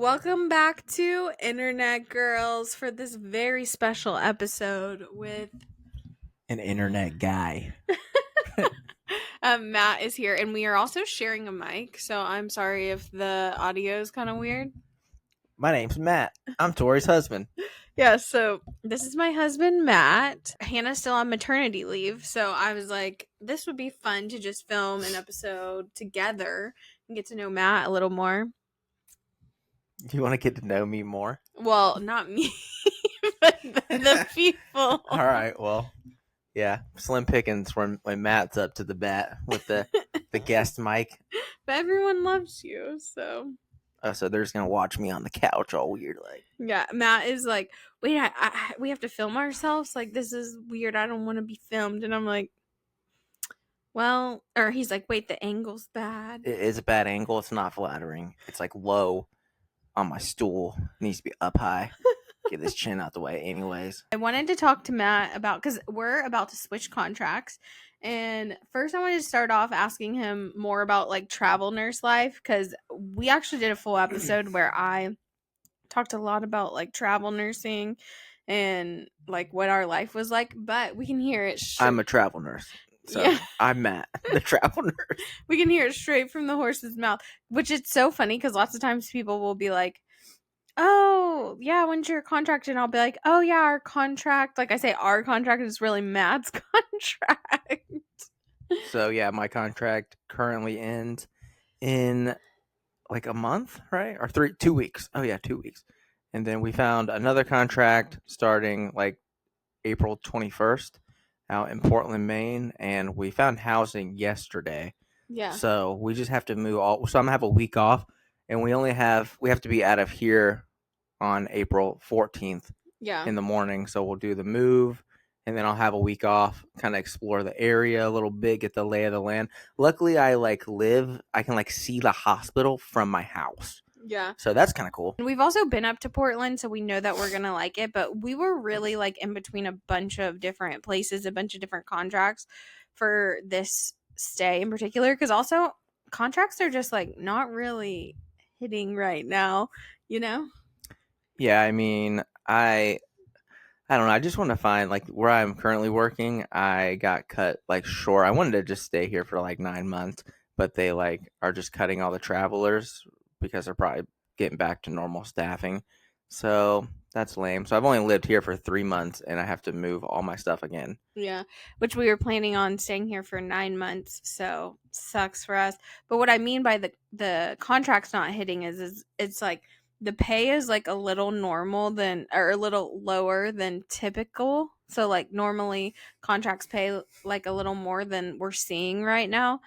Welcome back to Internet Girls for this very special episode with an internet guy. Matt is here, and we are also sharing a mic, so I'm sorry if the audio is kind of weird. My name's Matt. I'm Tori's husband. Yeah, so this is my husband, Matt. Hannah's still on maternity leave, so I was like, this would be fun to just film an episode together and get to know Matt a little more. Do you want to get to know me more? Well, not me, but the people. All right, well, yeah, slim pickings when Matt's up to the bat with the guest mic. But everyone loves you, so. Oh, so they're just going to watch me on the couch all weird like. Yeah, Matt is like, wait, we have to film ourselves? Like, this is weird. I don't want to be filmed. And I'm like, well, or he's like, wait, the angle's bad. It is a bad angle. It's not flattering. It's like low on my stool. It needs to be up high. Get this chin out the way anyways. I wanted to talk to Matt about, because we're about to switch contracts. And first I wanted to start off asking him more about like travel nurse life, because we actually did a full episode where I talked a lot about like travel nursing and like what our life was like, but we can hear it I'm a travel nurse. So yeah. I'm Matt, the travel nurse. We can hear it straight from the horse's mouth, which is so funny because lots of times people will be like, oh, yeah, when's your contract? And I'll be like, oh, yeah, our contract. Like I say, our contract is really Matt's contract. So, yeah, my contract currently ends in like a month, right? Or 2 weeks. Oh, yeah, 2 weeks. And then we found another contract starting like April 21st out in Portland, Maine. And we found housing yesterday. Yeah. So we just have to move all. So I'm going to have a week off. And we have to be out of here on April 14th in the morning. So we'll do the move. And then I'll have a week off, kind of explore the area a little bit, get the lay of the land. Luckily, I can see the hospital from my house. Yeah. So that's kind of cool. And we've also been up to Portland, so we know that we're going to like it. But we were really like in between a bunch of different places, a bunch of different contracts for this stay in particular. Because also contracts are just like not really hitting right now, you know? Yeah, I mean, I don't know. I just want to find like where I'm currently working. I got cut like short. I wanted to just stay here for like 9 months, but they like are just cutting all the travelers because they're probably getting back to normal staffing. So that's lame. So I've only lived here for 3 months and I have to move all my stuff again. Yeah, which we were planning on staying here for 9 months. So sucks for us. But what I mean by the contract's not hitting is it's like the pay is like a little a little lower than typical. So like normally contracts pay like a little more than we're seeing right now.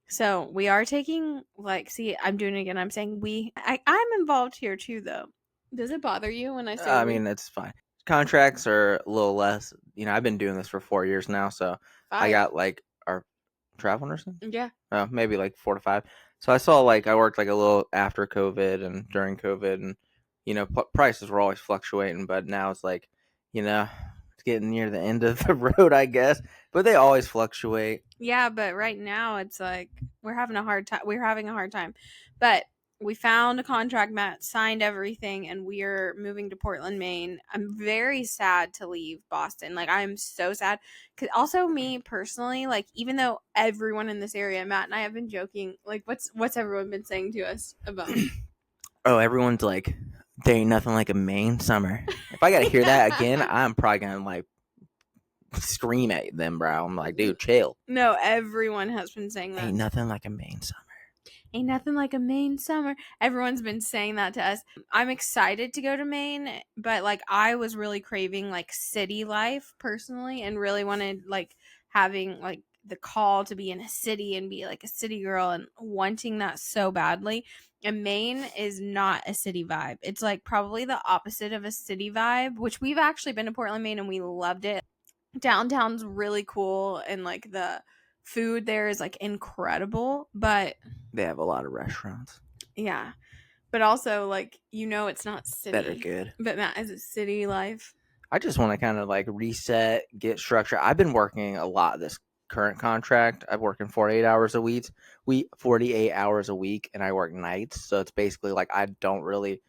So we are taking I'm doing it again. I'm saying I'm involved here too though. Does it bother you when I say I mean, it's fine. Contracts are a little less. I've been doing this for 4 years now, so 5. I got like our travel nursing. Yeah. Maybe like 4 to 5. So I saw I worked like a little after COVID and during COVID, and prices were always fluctuating, but now it's like, it's getting near the end of the road, I guess. But they always fluctuate. Yeah, but right now it's like we're having a hard time. We're having a hard time, but we found a contract. Matt signed everything, and we're moving to Portland, Maine. I'm very sad to leave Boston. Like, I'm so sad. Cause also me personally, like, even though everyone in this area, Matt and I have been joking. Like, what's everyone been saying to us about? Oh, everyone's like, there ain't nothing like a Maine summer. If I gotta hear that again, I'm probably gonna like scream at them, bro. I'm like, dude, chill. No, everyone has been saying that. Ain't nothing like a Maine summer. Ain't nothing like a Maine summer. Everyone's been saying that to us. I'm excited to go to Maine, but like I was really craving like city life personally and really wanted like having like the call to be in a city and be like a city girl and wanting that so badly. And Maine is not a city vibe. It's like probably the opposite of a city vibe, which we've actually been to Portland, Maine, and we loved it. Downtown's really cool and like the food there is like incredible, but they have a lot of restaurants. Yeah, but also like it's not city. Better good. But Matt, is it city life? I just want to kind of like reset, get structure. I've been working a lot this current contract. I'm working 48 hours a week, 48 hours a week, and I work nights. So it's basically like I don't really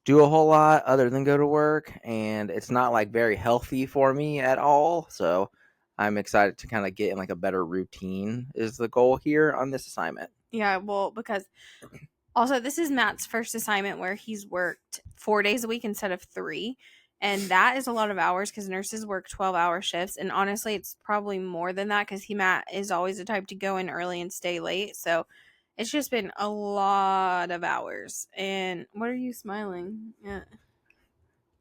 do a whole lot other than go to work, and it's not like very healthy for me at all. So I'm excited to kind of get in like a better routine is the goal here on this assignment. Yeah, well, because also this is Matt's first assignment where he's worked 4 days a week instead of three. And that is a lot of hours because nurses work 12-hour shifts. And honestly, it's probably more than that because Matt is always the type to go in early and stay late. So it's just been a lot of hours. And what are you smiling at?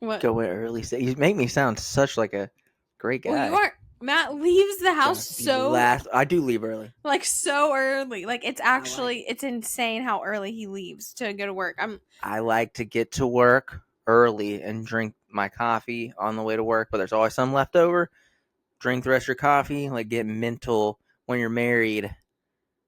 What? Go in early. You make me sound such like a great Well, you guy. aren't. Matt leaves the house Gonna be so last. I do leave early. like so early. Like it's I like actually it's insane how early he leaves to go to work. I like to get to work early and drink my coffee on the way to work, but there's always some left over. Drink the rest of your coffee. Like get mental when you're married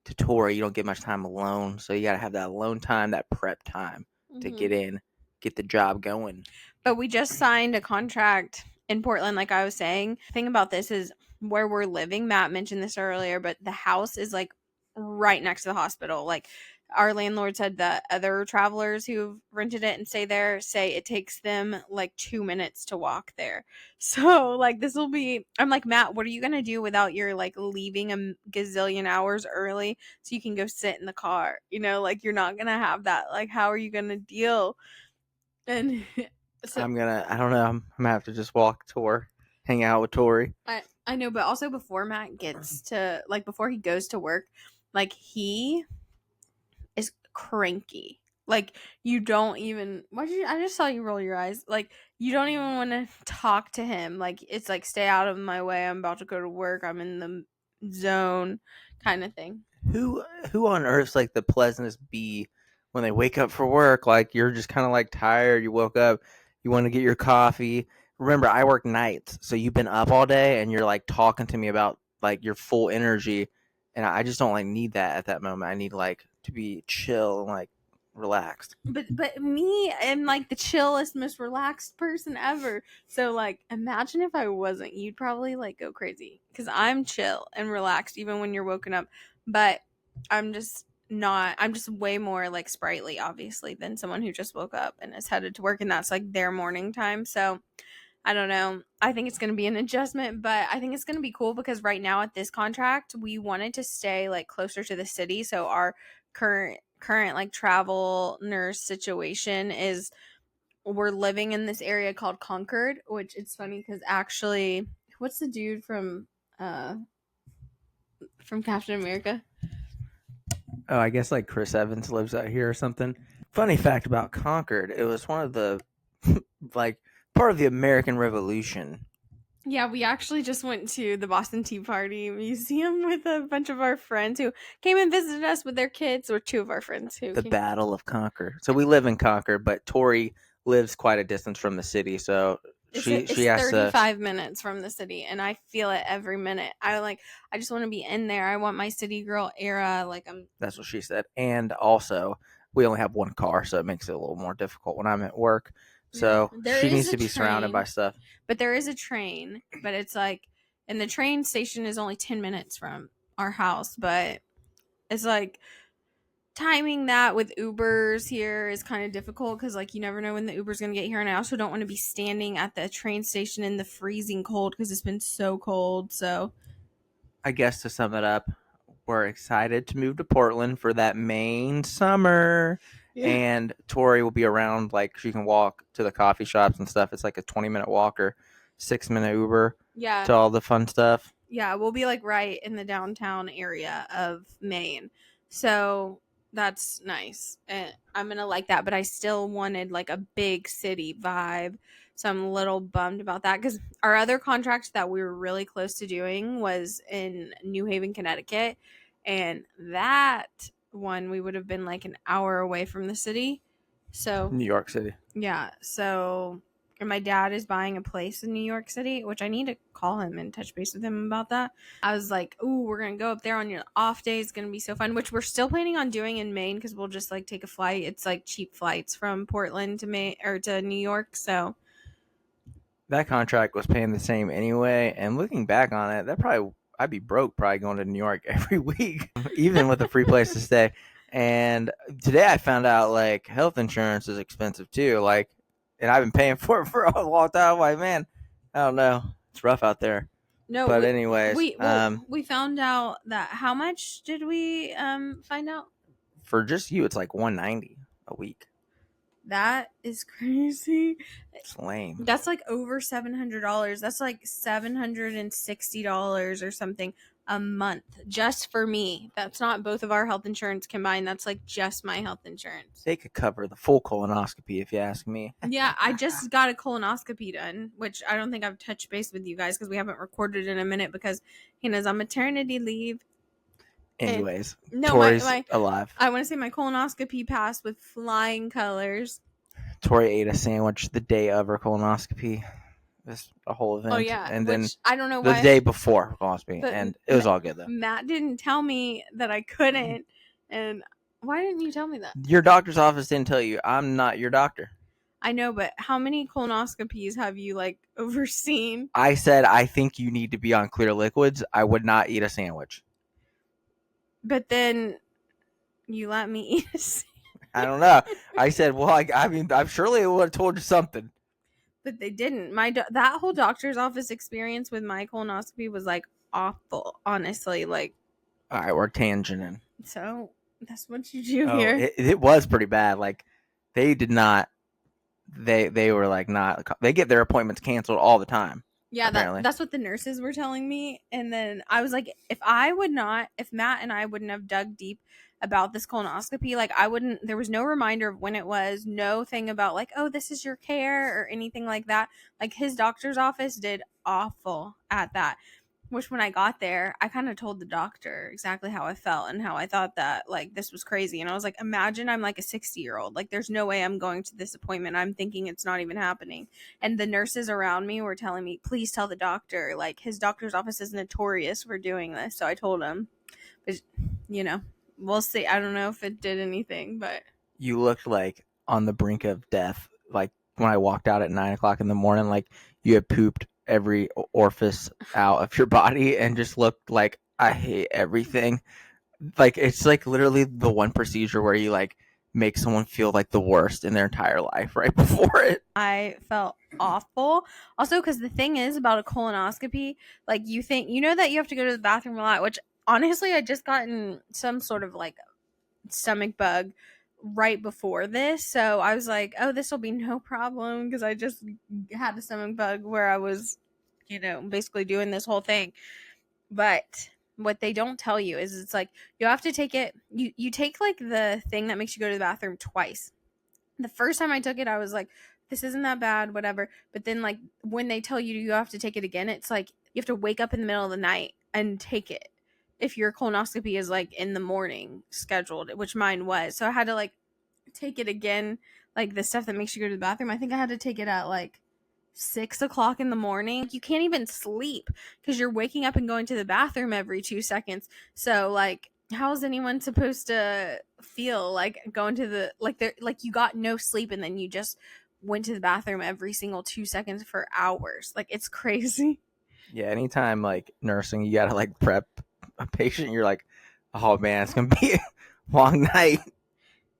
to Torri. You don't get much time alone, so you got to have that alone time, that prep time to Mhm. get in, get the job going. But we just signed a contract in Portland, like I was saying. The thing about this is where we're living. Matt mentioned this earlier, but the house is like right next to the hospital. Like our landlord said that other travelers who've rented it and stay there say it takes them like 2 minutes to walk there. So like this will be I'm like, Matt, what are you gonna do without your like leaving a gazillion hours early so you can go sit in the car? Like you're not gonna have that. Like how are you gonna deal? And so I don't know. I'm gonna have to just walk to work, hang out with Torri. I know, but also before Matt gets to like before he goes to work, like he is cranky. Like you don't even why did you I just saw you roll your eyes. Like you don't even want to talk to him. Like it's like stay out of my way. I'm about to go to work. I'm in the zone kind of thing. Who who on earth's like the pleasantest bee when they wake up for work? Like you're just kind of like tired. You woke up, you want to get your coffee. Remember, I work nights, so you've been up all day and you're like talking to me about like your full energy, and I just don't like need that at that moment. I need like to be chill and like relaxed. But me, I'm like the chillest, most relaxed person ever. So like, imagine if I wasn't, you'd probably like go crazy because I'm chill and relaxed even when you're woken up. But I'm just not. I'm just way more like sprightly, obviously, than someone who just woke up and is headed to work, and that's like their morning time. So I don't know. I think it's going to be an adjustment, but I think it's going to be cool because right now at this contract, we wanted to stay like closer to the city. So our current like travel nurse situation is we're living in this area called Concord, which it's funny because actually, what's the dude uh from Captain America? Oh, I guess like Chris Evans lives out here or something. Funny fact about Concord, it was one of the like part of the American Revolution. Yeah, we actually just went to the Boston Tea Party Museum with a bunch of our friends who came and visited us with their kids, or two of our friends who The came. Battle of Concord. So we live in Concord, but Tori lives quite a distance from the city, so she It's has to. 35 minutes from the city, and I feel it every minute. I just want to be in there. I want my city girl era. Like I'm. That's what she said. And also, we only have one car, so it makes it a little more difficult when I'm at work. Yeah, So there she is needs a to be surrounded by train, stuff. but there is a train, but it's like, and the train station is only 10 minutes from our house, but it's like timing that with Ubers here is kind of difficult because like you never know when the Uber's gonna get here, and I also don't want to be standing at the train station in the freezing cold because it's been so cold. So I guess to sum it up, we're excited to move to Portland for that Maine summer. yeah, And Tori will be around, like she can walk to the coffee shops and stuff. It's like a 20-minute walk or 6-minute Uber yeah, to all the fun stuff. yeah, we'll be like right in the downtown area of Maine, so that's nice. And I'm gonna like that, but I still wanted like a big city vibe. So I'm a little bummed about that because our other contract that we were really close to doing was in New Haven, Connecticut. And that one we would have been like an hour away from the city. So New York City. yeah. So and my dad is buying a place in New York City, which I need to call him and touch base with him about that. I was like, "Ooh, we're gonna go up there on your off day. It's gonna be so fun." Which we're still planning on doing in Maine because we'll just like take a flight. It's like cheap flights from Portland to Maine or to New York. So That contract was paying the same anyway. And looking back on it, I'd be broke probably going to New York every week, even with a free place to stay. And today I found out like health insurance is expensive too. Like, and I've been paying for it for a long time. I'm like, man, I don't know, it's rough out there. No, But anyways, we found out that how much did we find out? for just you, it's like 190 a week. That is crazy. It's lame. That's like over $700. That's like $760 or something a month just for me. That's not both of our health insurance combined. That's like just my health insurance. They could cover the full colonoscopy if you ask me. Yeah, I just got a colonoscopy done, which I don't think I've touched base with you guys because we haven't recorded in a minute because Hannah's on maternity leave. Anyways, No, Tori's my alive. I want to say my colonoscopy passed with flying colors. Tori ate a sandwich the day of her colonoscopy. This a whole event. Oh yeah, and which then I don't know the why. day before colonoscopy, But and it was all good though. Matt didn't tell me that I couldn't, and why didn't you tell me that? Your doctor's office didn't tell you. I'm not your doctor. I know, but how many colonoscopies have you like overseen? I said I think you need to be on clear liquids. I would not eat a sandwich. But then you let me eat a sandwich. I don't know. I said, well, I mean, I'm surely I would have told you something. But they didn't. That whole doctor's office experience with my colonoscopy was like awful, honestly. Like, All right, we're tangenting. so that's what you do here. It was pretty bad. Like, they did not. They were like not. They get their appointments canceled all the time. Yeah, apparently. that's what the nurses were telling me. And then I was like, if Matt and I wouldn't have dug deep about this colonoscopy, like there was no reminder of when it was, no thing about like, oh, this is your care or anything like that. Like his doctor's office did awful at that. Which when I got there, I kind of told the doctor exactly how I felt and how I thought that like this was crazy. And I was like, imagine I'm like a 60-year-old. Like there's no way I'm going to this appointment. I'm thinking it's not even happening. And the nurses around me were telling me, please tell the doctor. Like his doctor's office is notorious for doing this. So I told him. But we'll see. I don't know if it did anything, but you looked like on the brink of death. Like when I walked out at 9:00 in the morning, like you had pooped every orifice out of your body and just looked like I hate everything. Like it's like literally the one procedure where you like make someone feel like the worst in their entire life right before it. I felt awful. Also, because the thing is about a colonoscopy, like you know that you have to go to the bathroom a lot, which honestly, I just gotten some sort of like stomach bug right before this. So I was like, oh, this will be no problem because I just had a stomach bug where I was, basically doing this whole thing. But what they don't tell you is it's like you have to take it, you take like the thing that makes you go to the bathroom twice. The first time I took it, I was like, this isn't that bad, whatever. But then like when they tell you have to take it again, it's like you have to wake up in the middle of the night and take it if your colonoscopy is like in the morning scheduled, which mine was. So I had to like take it again, like the stuff that makes you go to the bathroom. I think I had to take it at like 6:00 in the morning. You can't even sleep because you're waking up and going to the bathroom every 2 seconds. So like how is anyone supposed to feel like going to the like you got no sleep and then you just went to the bathroom every single 2 seconds for hours? Like it's crazy. Yeah, anytime like nursing, you gotta like prep a patient. You're like, oh man, it's gonna be a long night.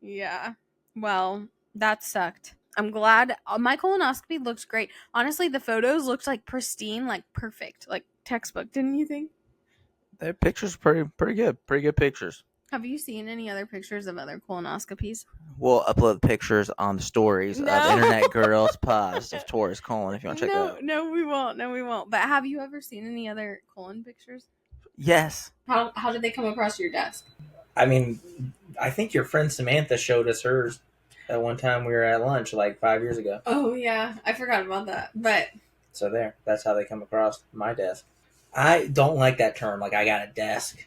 Yeah. Well, that sucked. I'm glad my colonoscopy looks great. Honestly, the photos looked like pristine, like perfect, like textbook. Didn't you think? The pictures pretty good. Pretty good pictures. Have you seen any other pictures of other colonoscopies? We'll upload pictures on the stories of Internet Girls Pause of Tori's colon if you want to check it out. No, we won't. No, we won't. But have you ever seen any other colon pictures? Yes. How did they come across your desk? I mean, I think your friend Samantha showed us hers at one time we were at lunch like 5 years ago. Oh yeah, I forgot about that. But so that's how they come across my desk. I don't like that term. Like I got a desk.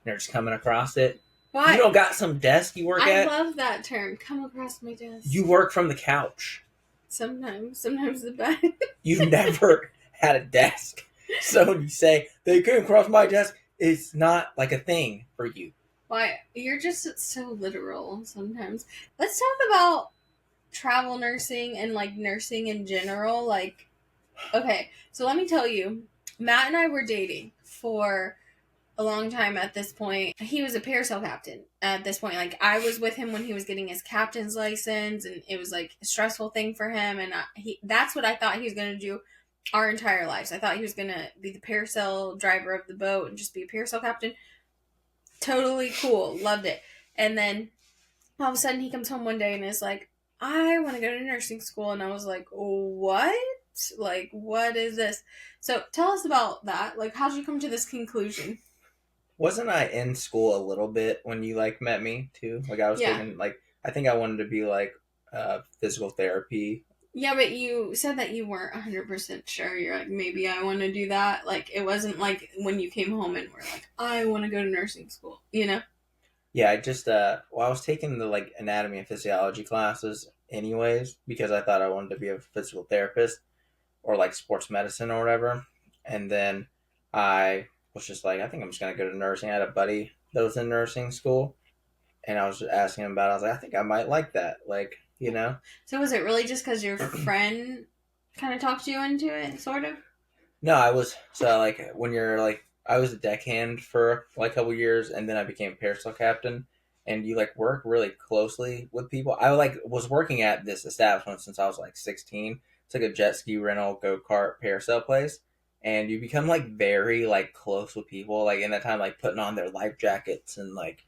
They're just coming across it. why? You don't got some desk you work at? I love that term. Come across my desk. You work from the couch. Sometimes the bed. You've never had a desk. So when you say they came across my desk, it's not like a thing for you. Why? You're just so literal sometimes. Let's talk about travel nursing and like nursing in general. Like, okay, so let me tell you, Matt and I were dating for a long time at this point. He was a parasail captain at this point. Like, I was with him when he was getting his captain's license, and it was like a stressful thing for him. And that's what I thought he was going to do our entire lives. I thought he was going to be the parasail driver of the boat and just be a parasail captain. Totally cool. Loved it. And then all of a sudden he comes home one day and is like, I want to go to nursing school. And I was like, what? Like, what is this? So tell us about that. Like, how did you come to this conclusion? Wasn't I in school a little bit when you like met me too? Like I was taking like I think I wanted to be like physical therapy. Yeah, but you said that you weren't 100% sure. You're like, maybe I want to do that. Like, it wasn't like when you came home and were like, I want to go to nursing school, you know? Yeah, I just I was taking the like anatomy and physiology classes anyways because I thought I wanted to be a physical therapist or like sports medicine or whatever. And then I was just like, I think I'm just gonna go to nursing. I had a buddy that was in nursing school, and I was just asking him about it. I was like, I think I might like that, like, you know. So was it really just because your friend kind of talked you into it, sort of? No, I was so like when you're like I was a deckhand for like a couple years, and then I became parasail captain. And you like work really closely with people. I like was working at this establishment since I was like 16. It's like a jet ski rental, go kart, parasail place, and you become like very like close with people. Like in that time, like putting on their life jackets and like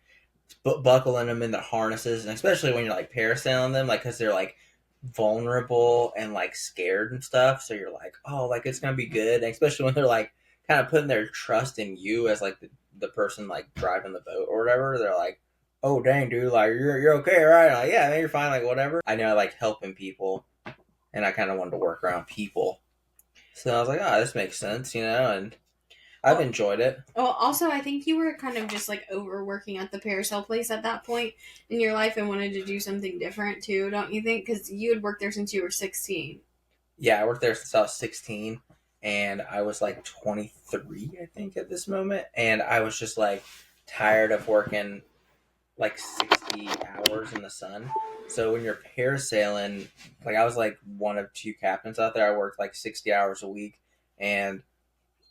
buckling them in their harnesses, and especially when you're like parasailing them, like because they're like vulnerable and like scared and stuff. So you're like, oh, like it's gonna be good, and especially when they're like kind of putting their trust in you as like the person like driving the boat or whatever. They're like, oh dang dude, like you're okay, right? I'm like, yeah, man, you're fine, like whatever. I know I like helping people, and I kind of wanted to work around people. So I was like, oh, this makes sense, you know, and I've enjoyed it. Well, also, I think you were kind of just like overworking at the parasail place at that point in your life and wanted to do something different too, don't you think? Because you had worked there since you were 16. Yeah, I worked there since I was 16, and I was like 23, I think, at this moment. And I was just like tired of working like 60 hours in the sun. So when you're parasailing, like I was like one of two captains out there. I worked like 60 hours a week, and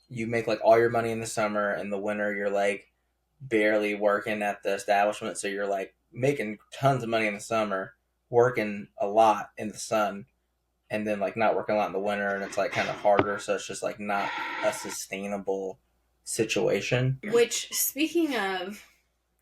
you make like all your money in the summer. In the winter, you're like barely working at the establishment. So you're like making tons of money in the summer, working a lot in the sun, and then like not working a lot in the winter, and it's like kind of harder. So it's just like not a sustainable situation. Which, speaking of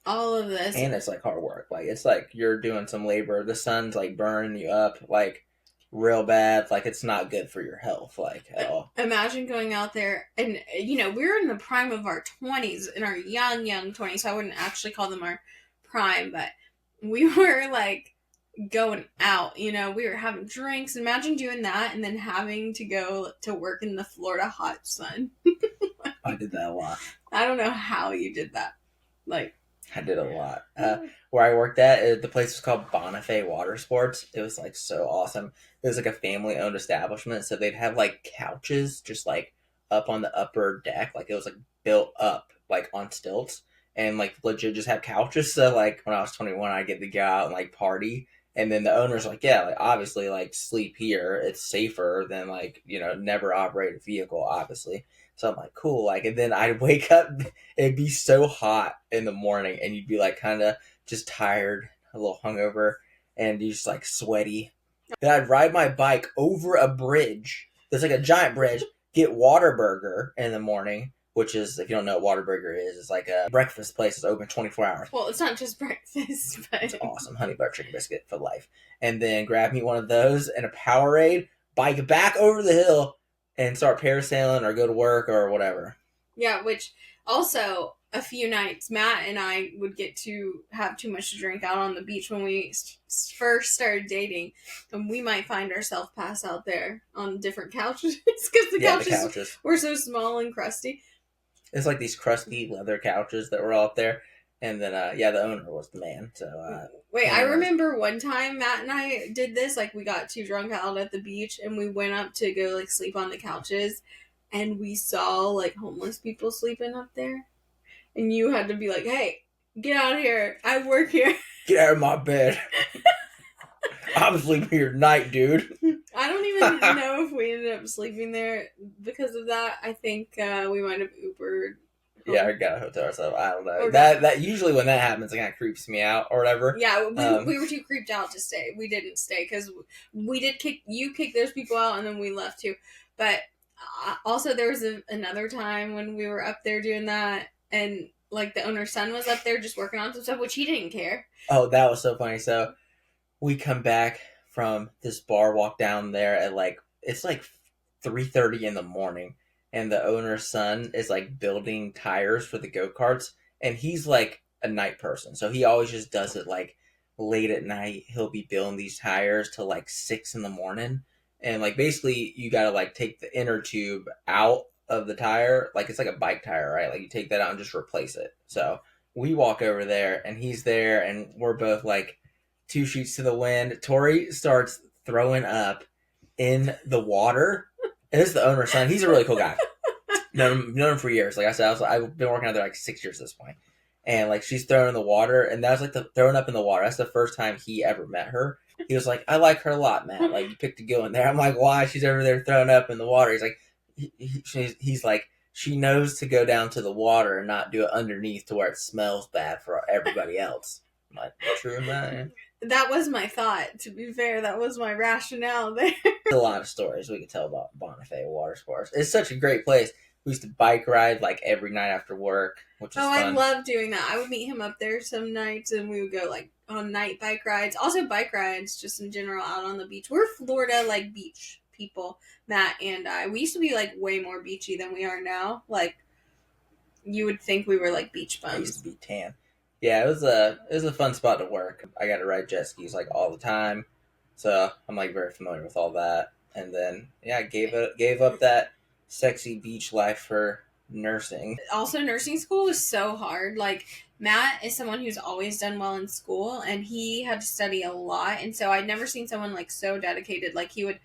all of this, And it's like hard work. Like it's like you're doing some labor. The sun's like burning you up like real bad. Like it's not good for your health, like at all. Imagine going out there and, you know, we were in the prime of our 20s, in our young 20s. So I wouldn't actually call them our prime, but we were like going out, you know, we were having drinks. Imagine doing that and then having to go to work in the Florida hot sun. I did that a lot. I don't know how you did that. Like, I did a lot. Where I worked at, the place was called Bonifay Water Sports. It was like so awesome. It was like a family owned establishment, so they'd have like couches just like up on the upper deck, like it was like built up like on stilts, and like legit just have couches. So like when I was 21, I get to go out and like party. And then the owner's like, yeah, like obviously like sleep here. It's safer than like, you know, never operate a vehicle, obviously. So I'm like, cool. Like, and then I'd wake up, it'd be so hot in the morning, and you'd be like kind of just tired, a little hungover, and you just like sweaty. Then I'd ride my bike over a bridge. There's like a giant bridge, get Whataburger in the morning, which is, if you don't know what Whataburger is, it's like a breakfast place that's open 24 hours. well, it's not just breakfast, but It's awesome. Honey butter chicken biscuit for life. And then grab me one of those and a Powerade, bike back over the hill, and start parasailing or go to work or whatever. yeah, which also a few nights Matt and I would get to have too much to drink out on the beach when we first started dating, and we might find ourselves pass out there on different couches because the couches were so small and crusty. It's like these crusty leather couches that were all up there. And then, the owner was the man. So, wait, I remember one time Matt and I did this. Like, we got too drunk out at the beach, and we went up to go, like, sleep on the couches, and we saw, like, homeless people sleeping up there. And you had to be like, hey, get out of here. I work here. Get out of my bed. I'm sleeping here tonight, dude. I don't even know if we ended up sleeping there because of that. I think we might have Ubered Yeah, or got a hotel or something. I don't know. Or That usually when that happens, it kind of creeps me out or whatever. Yeah, we were too creeped out to stay. We didn't stay because we did kick those people out, and then we left too. But also, there was another time when we were up there doing that, and like the owner's son was up there just working on some stuff, which he didn't care. Oh, that was so funny. So we come back from this bar walk down there at like it's like 3:30 in the morning, and the owner's son is like building tires for the go-karts, and he's like a night person, so he always just does it like late at night. He'll be building these tires till like 6 in the morning, and like basically you gotta like take the inner tube out of the tire, like it's like a bike tire, right? Like you take that out and just replace it. So we walk over there and he's there and we're both like two sheets to the wind. Torri starts throwing up in the water. And this is the owner's son. He's a really cool guy. Known him for years. Like I said, I've been working out there like 6 years at this point. And like she's throwing in the water, and that was like the throwing up in the water. That's the first time he ever met her. He was like, "I like her a lot, Matt. Like you picked a good one there." I'm like, "Why?" She's over there throwing up in the water. He's like, he's like, she knows to go down to the water and not do it underneath to where it smells bad for everybody else. I'm like, true, man. That was my thought. To be fair, that was my rationale there. A lot of stories we could tell about Bonifay water sports. It's such a great place. We used to bike ride like every night after work, which was fun. I love doing that. I would meet him up there some nights, and we would go like on night bike rides. Also, bike rides just in general out on the beach. We're Florida like beach people, Matt and I. We used to be like way more beachy than we are now. Like you would think we were like beach bums. I used to be tan. Yeah, it was a fun spot to work. I got to ride jet skis like all the time, so I'm like very familiar with all that. And then yeah, I gave up that sexy beach life for nursing. Also, nursing school was so hard. Like Matt is someone who's always done well in school, and he had to study a lot. And so I'd never seen someone like so dedicated. Like he would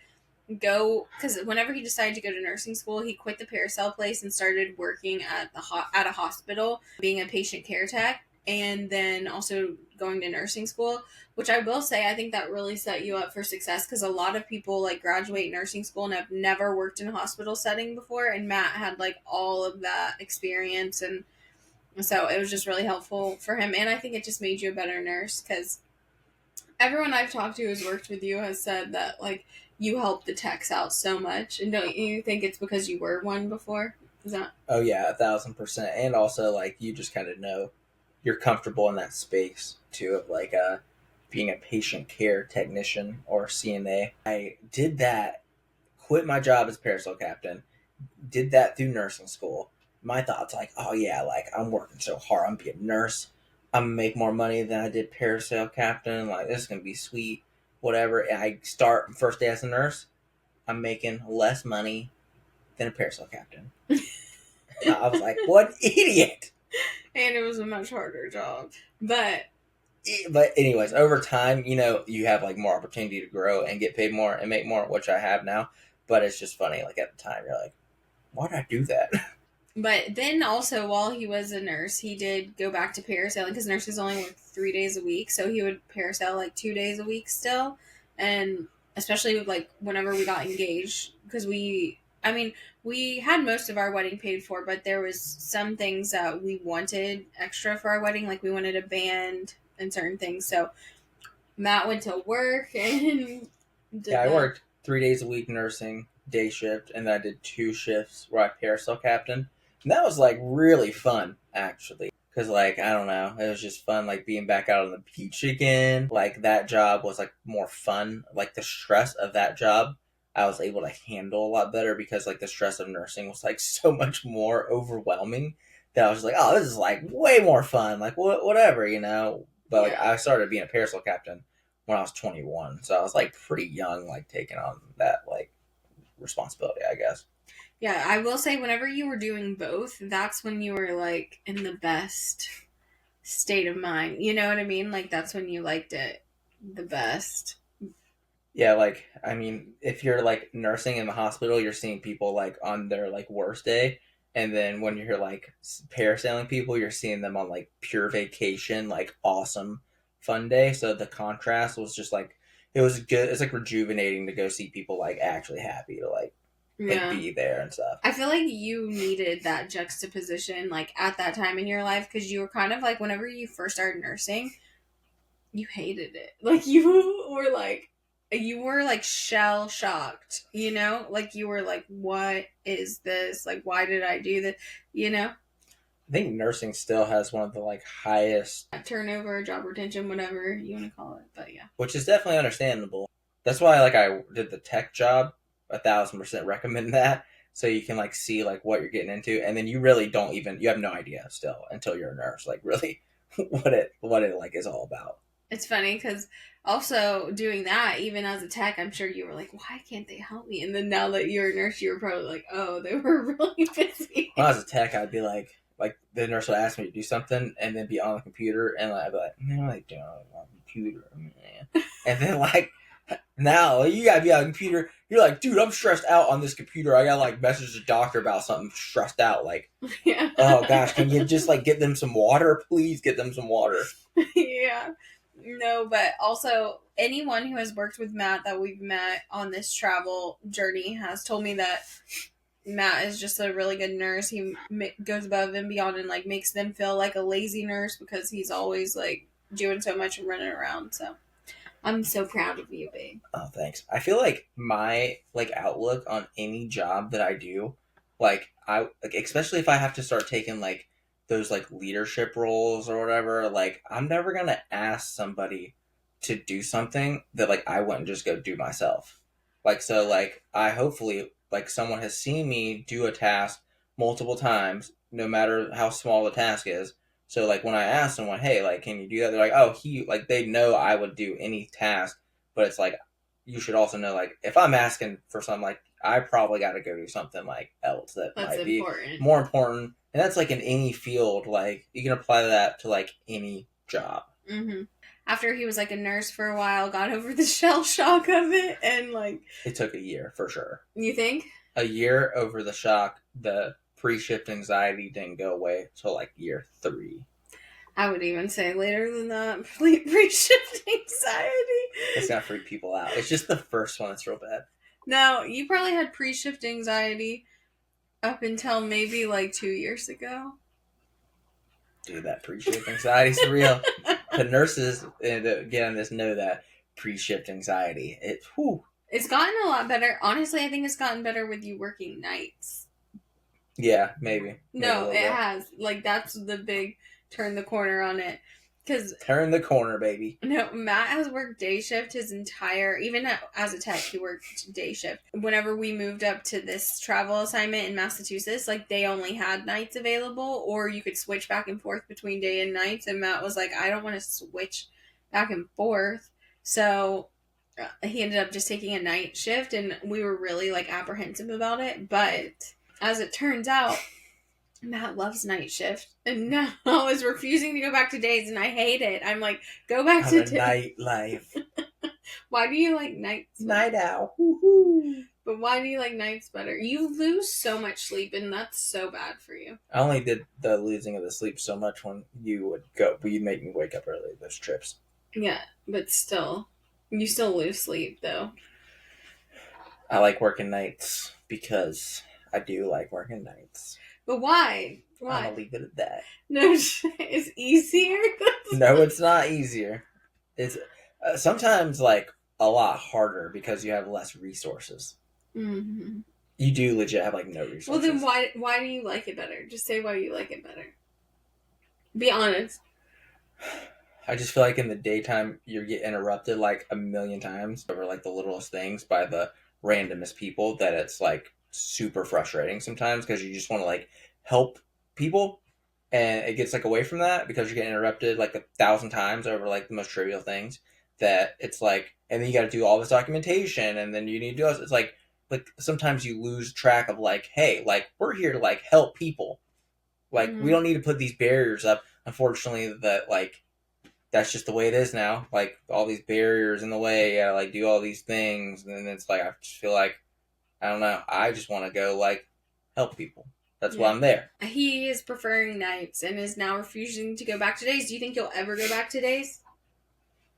go, because whenever he decided to go to nursing school, he quit the Parasail place and started working at at a hospital, being a patient care tech, and then also going to nursing school, which I will say I think that really set you up for success, because a lot of people like graduate nursing school and have never worked in a hospital setting before, and Matt had like all of that experience, and so it was just really helpful for him, and I think it just made you a better nurse, because everyone I've talked to who's worked with you has said that like you help the techs out so much, and don't you think it's because you were one before? Is that? Oh yeah, 1,000%. And also like you just kind of know you're comfortable in that space too of like being a patient care technician or CNA. I did that, quit my job as parasail captain, did that through nursing school. My thoughts like, oh yeah, like I'm working so hard, I'm being a nurse, I'm gonna make more money than I did parasail captain. Like this is gonna be sweet, whatever. And I start first day as a nurse, I'm making less money than a parasail captain. I was like, what idiot! And it was a much harder job, but anyways, over time, you know, you have like more opportunity to grow and get paid more and make more, which I have now. But it's just funny, like at the time, you're like, why did I do that? But then also, while he was a nurse, he did go back to parasailing, because nurses only work 3 days a week, so he would parasail like 2 days a week still, and especially with like whenever we got engaged, because we had most of our wedding paid for, but there was some things that we wanted extra for our wedding, like we wanted a band and certain things. So Matt went to work and did I that. worked 3 days a week nursing, day shift, and then I did 2 shifts where I parasail captain. And that was like really fun, actually. Because, like, I don't know, it was just fun, like being back out on the beach again. Like, that job was like more fun. Like, the stress of that job, I was able to handle a lot better because, like, the stress of nursing was like so much more overwhelming that I was like, oh, this is like way more fun. Like, whatever, you know. But, like, I started being a parasail captain when I was 21. So I was, like, pretty young, like, taking on that, like, responsibility, I guess. Yeah, I will say whenever you were doing both, that's when you were like in the best state of mind. You know what I mean? Like that's when you liked it the best. Yeah, like, I mean, if you're, like, nursing in the hospital, you're seeing people, like, on their, like, worst day. And then when you're, like, parasailing people, you're seeing them on, like, pure vacation, like, awesome, fun day. So the contrast was just, like, it was good. It's, like, rejuvenating to go see people, like, actually happy to, like, and be there and stuff. I feel like you needed that juxtaposition, like, at that time in your life, because you were kind of like, whenever you first started nursing, you hated it. Like, you were like shell shocked, you know? Like, you were like, what is this? Like, why did I do this? You know? I think nursing still has one of the like highest turnover, job retention, whatever you want to call it. But yeah, which is definitely understandable. That's why like I did the tech job. 1,000% recommend that, so you can like see like what you're getting into, and then you really don't even you have no idea still until you're a nurse, like really what it like is all about. It's funny because also doing that, even as a tech, I'm sure you were like, why can't they help me? And then now that you're a nurse, you're probably like, oh, they were really busy. When I was a tech, I'd be like the nurse would ask me to do something and then be on the computer, and I'd be like, no, I don't on the computer, man. And then like now you gotta be on the computer. You're like, dude, I'm stressed out on this computer. I gotta like message the doctor about something. Stressed out, like, yeah. Oh gosh, can you just like get them some water? Please get them some water. Yeah. No, but also anyone who has worked with Matt that we've met on this travel journey has told me that Matt is just a really good nurse. He goes above and beyond and like makes them feel like a lazy nurse because he's always like doing so much and running around. So I'm so proud of you, babe. Oh, thanks. I feel like my like outlook on any job that I do, like I like especially if I have to start taking like those like leadership roles or whatever, like I'm never gonna ask somebody to do something that like I wouldn't just go do myself. Like so like I hopefully like someone has seen me do a task multiple times, no matter how small the task is. So like when I ask someone, hey, like can you do that? They're like, oh, he like they know I would do any task, but it's like you should also know like if I'm asking for something, like I probably got to go do something like else that That's might important. be more important, and that's like in any field. Like you can apply that to like any job. Mm-hmm. After he was like a nurse for a while, got over the shell shock of it, and like It took a year for sure. You think? A year over the shock. The pre-shift anxiety didn't go away until like year 3. I would even say later than that. Pre-shift anxiety. It's gonna freak people out. It's just the first one that's real bad. No, you probably had pre-shift anxiety up until maybe like 2 years ago. Dude, that pre-shift anxiety's real. The nurses get on this know that pre-shift anxiety. It's gotten a lot better. Honestly, I think it's gotten better with you working nights. Yeah, maybe. No, it has. Like, that's the big turn the corner on it. Turn the corner, baby. No, Matt has worked day shift his entire, even as a tech, he worked day shift. Whenever we moved up to this travel assignment in Massachusetts, like they only had nights available, or you could switch back and forth between day and nights. And Matt was like, I don't want to switch back and forth. So he ended up just taking a night shift, and we were really like apprehensive about it. But as it turns out, Matt loves night shift, and now is refusing to go back to days, and I hate it. I'm like, go back to night life. Why do you like nights? Night owl. Woo-hoo. But why do you like nights better? You lose so much sleep, and that's so bad for you. I only did the losing of the sleep so much when you would go, but you'd make me wake up early those trips. Yeah, but still, you still lose sleep though. I like working nights because I do like working nights. But why? Why? I'm gonna leave it at that. No, it's easier. No, it's not easier. It's sometimes like a lot harder because you have less resources. Mm-hmm. You do legit have like no resources. Well, then why do you like it better? Just say why you like it better. Be honest. I just feel like in the daytime you get interrupted like a million times over like the littlest things by the randomest people that it's like super frustrating sometimes because you just want to like help people, and it gets like away from that because you're getting interrupted like 1,000 times over like the most trivial things that it's like, and then you got to do all this documentation, and then you need to do this. It's like sometimes you lose track of like, hey, like we're here to like help people, like we don't need to put these barriers up. Unfortunately, that like that's just the way it is now. Like all these barriers in the way, yeah, like do all these things, and then it's like I just feel like I don't know. I just want to go like help people. That's why I'm there. He is preferring nights and is now refusing to go back to days. Do you think you'll ever go back to days?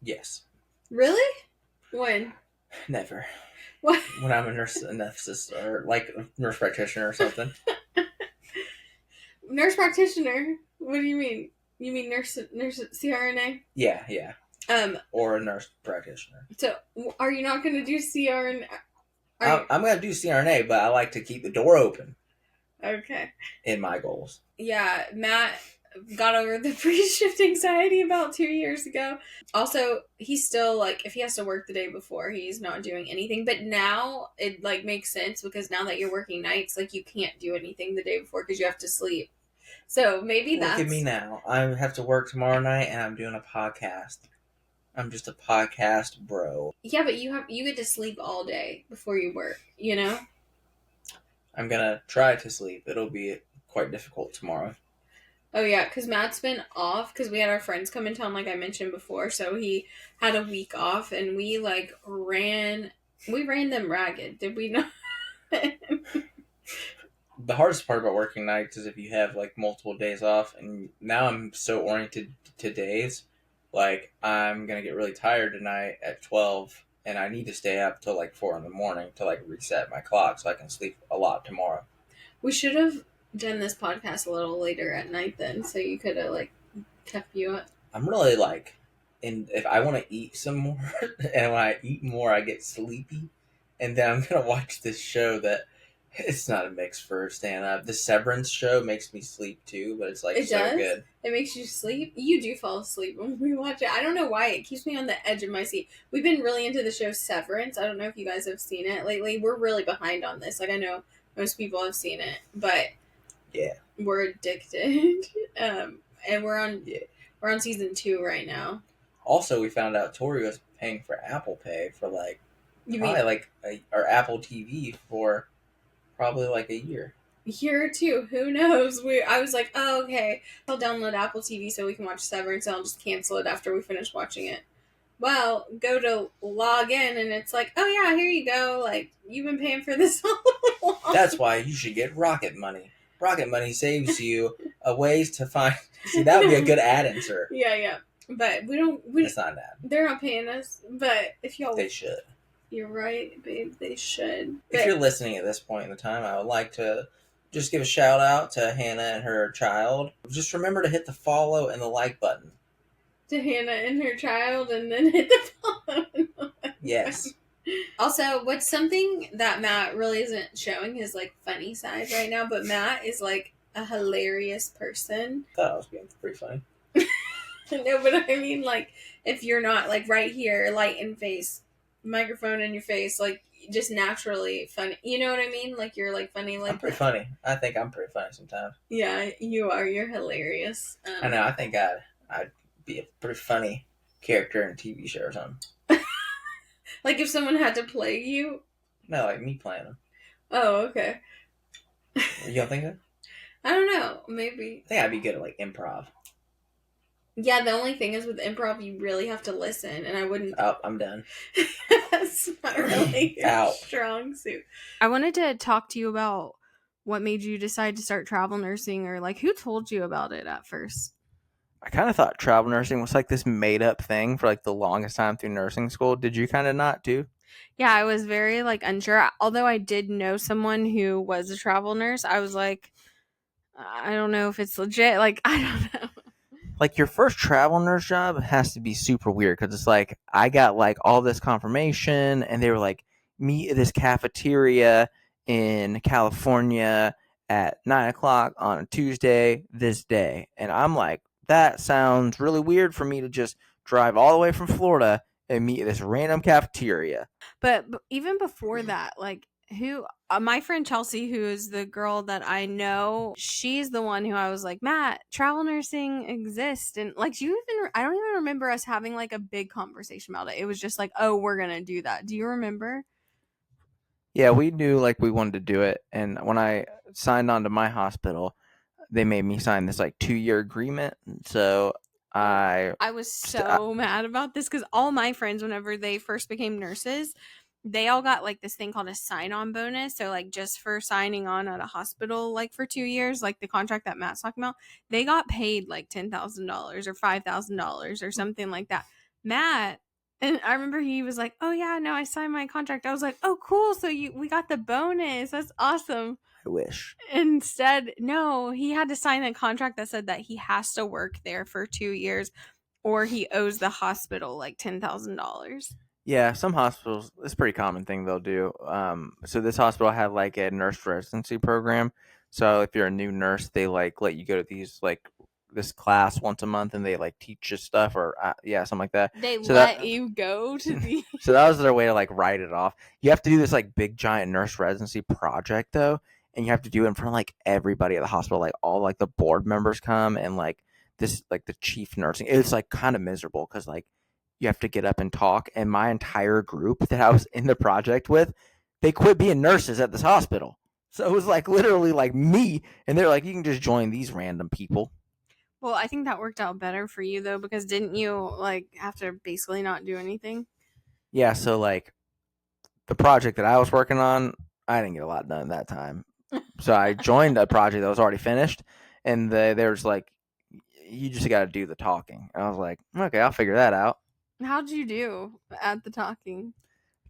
Yes. Really? When? Never. What? When I'm a nurse anesthetist or like a nurse practitioner or something. Nurse practitioner? What do you mean? You mean nurse CRNA? Yeah. Or a nurse practitioner. So are you not going to do CRNA? I'm going to do CRNA, but I like to keep the door open. Okay. In my goals. Yeah, Matt got over the pre-shift anxiety about 2 years ago. Also, he's still like, if he has to work the day before, he's not doing anything. But now it like makes sense because now that you're working nights, like you can't do anything the day before because you have to sleep. So maybe Look at me now. I have to work tomorrow night, and I'm doing a podcast. I'm just a podcast bro. Yeah, but you get to sleep all day before you work. You know. I'm gonna try to sleep. It'll be quite difficult tomorrow. Oh yeah, because Matt's been off because we had our friends come in town, like I mentioned before. So he had a week off, and we like ran them ragged. Did we not? The hardest part about working nights is if you have like multiple days off, and now I'm so oriented to days. Like I'm gonna get really tired tonight at 12, and I need to stay up till like 4 in the morning to like reset my clock so I can sleep a lot tomorrow. We should have done this podcast a little later at night then, so you could have like kept you up. I'm really like, and if I want to eat some more, and when I eat more, I get sleepy, and then I'm gonna watch this show that it's not a mix for stand up. The Severance show makes me sleep too, but it's like It so does? good. It makes you sleep. You do fall asleep when we watch it. I don't know why it keeps me on the edge of my seat. We've been really into the show Severance. I don't know if you guys have seen it lately. We're really behind on this. Like I know most people have seen it, but Yeah, we're addicted. And we're on season 2 right now. Also, we found out Torri was paying for Apple Pay for like You probably mean like or Apple TV for probably like a year. a year or two? Who knows? I was like, oh okay, I'll download Apple TV so we can watch Severance, and I'll just cancel it after we finish watching it. Well, go to log in, and it's like, oh yeah, here you go. Like you've been paying for this all along. That's why you should get Rocket Money. Rocket Money saves you ways to find. See, that would be a good ad insert. Yeah. But It's not an ad. they're not paying us. But if y'all, They should. you're right, babe. They should. If you're listening at this point in the time, I would like to just give a shout out to Hannah and her child. Just remember to hit the follow and the like button. To Hannah and her child, and then hit the follow. Yes. Also, what's something that Matt really isn't showing his like funny side right now, but Matt is like a hilarious person. I thought I was being pretty funny. No, but I mean, like, if you're not like right here, light in face, microphone in your face, like just naturally funny. You know what I mean? Like you're like funny, like I'm pretty funny. I think I'm pretty funny sometimes. Yeah, you are. You're hilarious. I know. I think I'd be a pretty funny character in a TV show or something. Like if someone had to play you. No, like me playing them. Oh, okay. You don't think that? I don't know. Maybe. I think I'd be good at like improv. Yeah, the only thing is with improv, you really have to listen, and I wouldn't. Oh, I'm done. That's not really your Out. strong suit. I wanted to talk to you about what made you decide to start travel nursing, or like who told you about it at first. I kind of thought travel nursing was like this made up thing for like the longest time through nursing school. Did you kind of not too? Yeah, I was very like unsure. Although I did know someone who was a travel nurse, I was like, I don't know if it's legit. Like, I don't know. Like your first travel nurse job has to be super weird because it's like I got like all this confirmation and they were like, meet at this cafeteria in California at 9:00 on a Tuesday this day. And I'm like, that sounds really weird for me to just drive all the way from Florida and meet at this random cafeteria. But even before that, like who my friend Chelsea, who is the girl that I know, she's the one who I was like, Matt, travel nursing exists. And like I don't even remember us having like a big conversation about it. It was just like, oh, we're gonna do that. Do you remember? Yeah, we knew like we wanted to do it. And when I signed on to my hospital, they made me sign this like 2-year agreement. So I was so mad about this because all my friends, whenever they first became nurses, they all got like this thing called a sign-on bonus. So like just for signing on at a hospital like for 2 years, like the contract that Matt's talking about, they got paid like $10,000 or $5,000 or something like that. Matt And I remember he was like, "Oh yeah, no, I signed my contract." I was like, "Oh cool, so we got the bonus. That's awesome." I wish. Instead, no, he had to sign a contract that said that he has to work there for 2 years or he owes the hospital like $10,000. Yeah, some hospitals, it's a pretty common thing they'll do. So this hospital had like a nurse residency program. So if you're a new nurse, they like let you go to these like this class once a month, and they like teach you stuff or yeah, something like that. They So let that you go to the so that was their way to like write it off. You have to do this like big giant nurse residency project though, and you have to do it in front of like everybody at the hospital, like all like the board members come and like this like the chief nursing. It's like kind of miserable because like you have to get up and talk. And my entire group that I was in the project with, they quit being nurses at this hospital. So it was like literally like me, and they're like, you can just join these random people. Well, I think that worked out better for you though because didn't you like have to basically not do anything? Yeah, so like the project that I was working on, I didn't get a lot done at that time. So I joined a project that was already finished, and they was like, you just got to do the talking. And I was like, okay, I'll figure that out. How'd you do at the talking?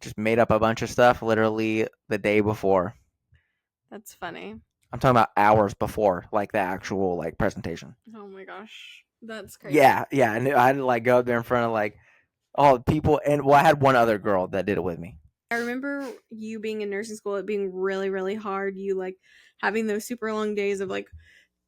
Just made up a bunch of stuff literally the day before. That's funny. I'm talking about hours before, like the actual like presentation. Oh my gosh. That's crazy. Yeah, and I had to like go up there in front of like all the people, and well, I had one other girl that did it with me. I remember you being in nursing school, it being really, really hard. You like having those super long days of like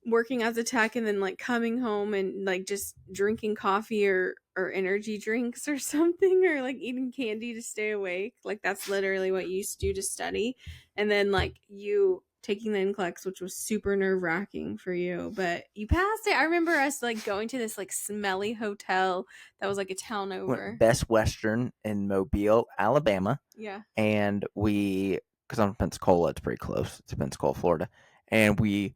working as a tech and then like coming home and like just drinking coffee or energy drinks or something or like eating candy to stay awake. Like that's literally what you used to do to study. And then like you taking the NCLEX, which was super nerve-wracking for you, but you passed it. I remember us like going to this like smelly hotel that was like a town over. Went Best Western in Mobile, Alabama. Yeah. And we, because I'm from Pensacola, it's pretty close to Pensacola, Florida. And we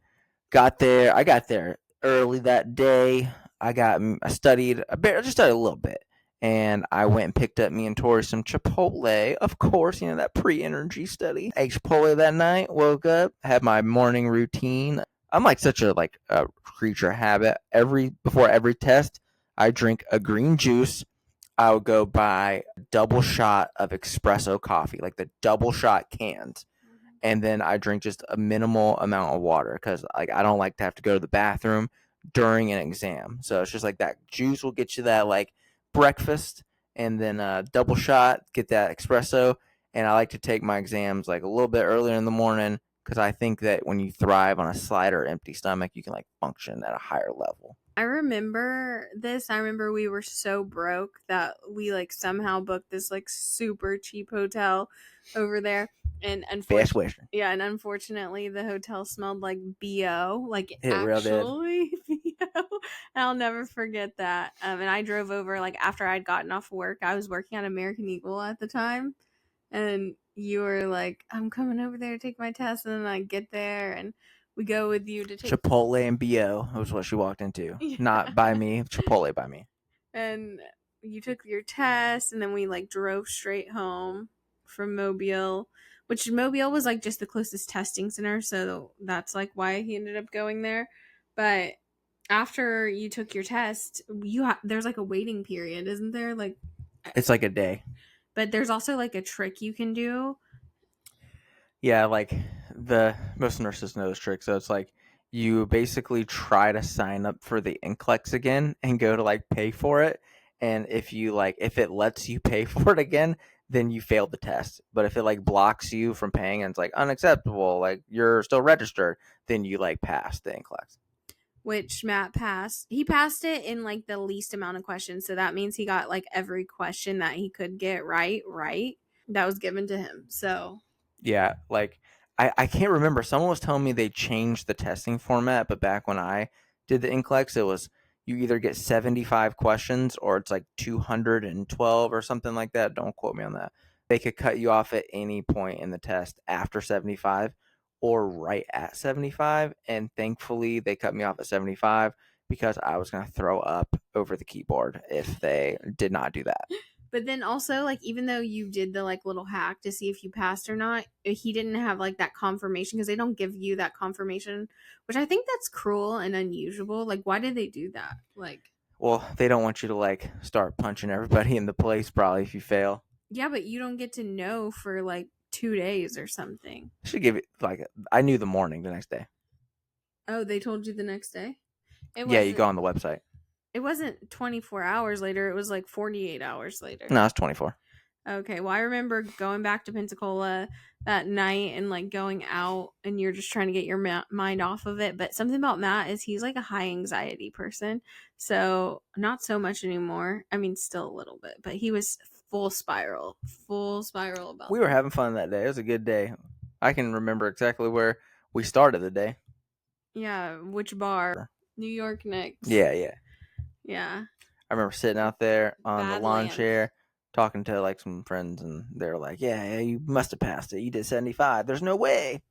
got there. I got there early that day. I studied a bit, I just studied a little bit. And I went and picked up me and Torri some Chipotle. Of course, that pre-energy study. Ate Chipotle that night, woke up, had my morning routine. I'm like such a creature of habit. Before every test, I drink a green juice. I would go buy a double shot of espresso coffee, like the double shot cans. And then I drink just a minimal amount of water because like I don't like to have to go to the bathroom during an exam. So it's just like that juice will get you that like breakfast, and then a double shot, get that espresso. And I like to take my exams like a little bit earlier in the morning because I think that when you thrive on a slight or empty stomach, you can like function at a higher level. I remember this. I remember we were so broke that we like somehow booked this like super cheap hotel over there. And Best Western. yeah, and unfortunately the hotel smelled like BO, like It real did. actually BO. And I'll never forget that. And I drove over like after I'd gotten off work. I was working at American Eagle at the time. And you were like, I'm coming over there to take my test. And then I get there and we go with you to take Chipotle and BO was what she walked into. Yeah. Not by me, Chipotle by me. And you took your test, and then we like drove straight home from Mobile, which Mobile was like just the closest testing center, so that's like why he ended up going there. But after you took your test, there's like a waiting period, isn't there? Like It's like a day. But there's also like a trick you can do. Yeah, like the most nurses know this trick. So it's like you basically try to sign up for the NCLEX again and go to like pay for it. And if it lets you pay for it again, then you failed the test. But if it like blocks you from paying and it's like unacceptable, like you're still registered, then you like pass the NCLEX. Which Matt passed. He passed it in like the least amount of questions. So that means he got like every question that he could get right. That was given to him. So yeah, like I can't remember. Someone was telling me they changed the testing format, but back when I did the NCLEX, it was you either get 75 questions or it's like 212 or something like that. Don't quote me on that. They could cut you off at any point in the test after 75 or right at 75. And thankfully, they cut me off at 75 because I was going to throw up over the keyboard if they did not do that. But then also, like, even though you did the like little hack to see if you passed or not, he didn't have like that confirmation because they don't give you that confirmation, which I think that's cruel and unusual. Like, why did they do that? Like, Well, they don't want you to like start punching everybody in the place probably if you fail. Yeah, but you don't get to know for like 2 days or something. Should give it like I knew the morning the next day. Oh, they told you the next day? It Yeah, you go wasn't on the website. it wasn't 24 hours later, it was like 48 hours later. No, it's 24. Okay, well, I remember going back to Pensacola that night and like going out, and you're just trying to get your mind off of it. But something about Matt is he's like a high anxiety person, so not so much anymore. I mean, still a little bit, but he was full spiral about. We were having fun that day. It was a good day. I can remember exactly where we started the day. Yeah, which bar? New York Knicks. Yeah. Yeah. I remember sitting out there on the lawn Badlands. chair talking to like some friends, and they were like, yeah, you must have passed it. You did 75. There's no way.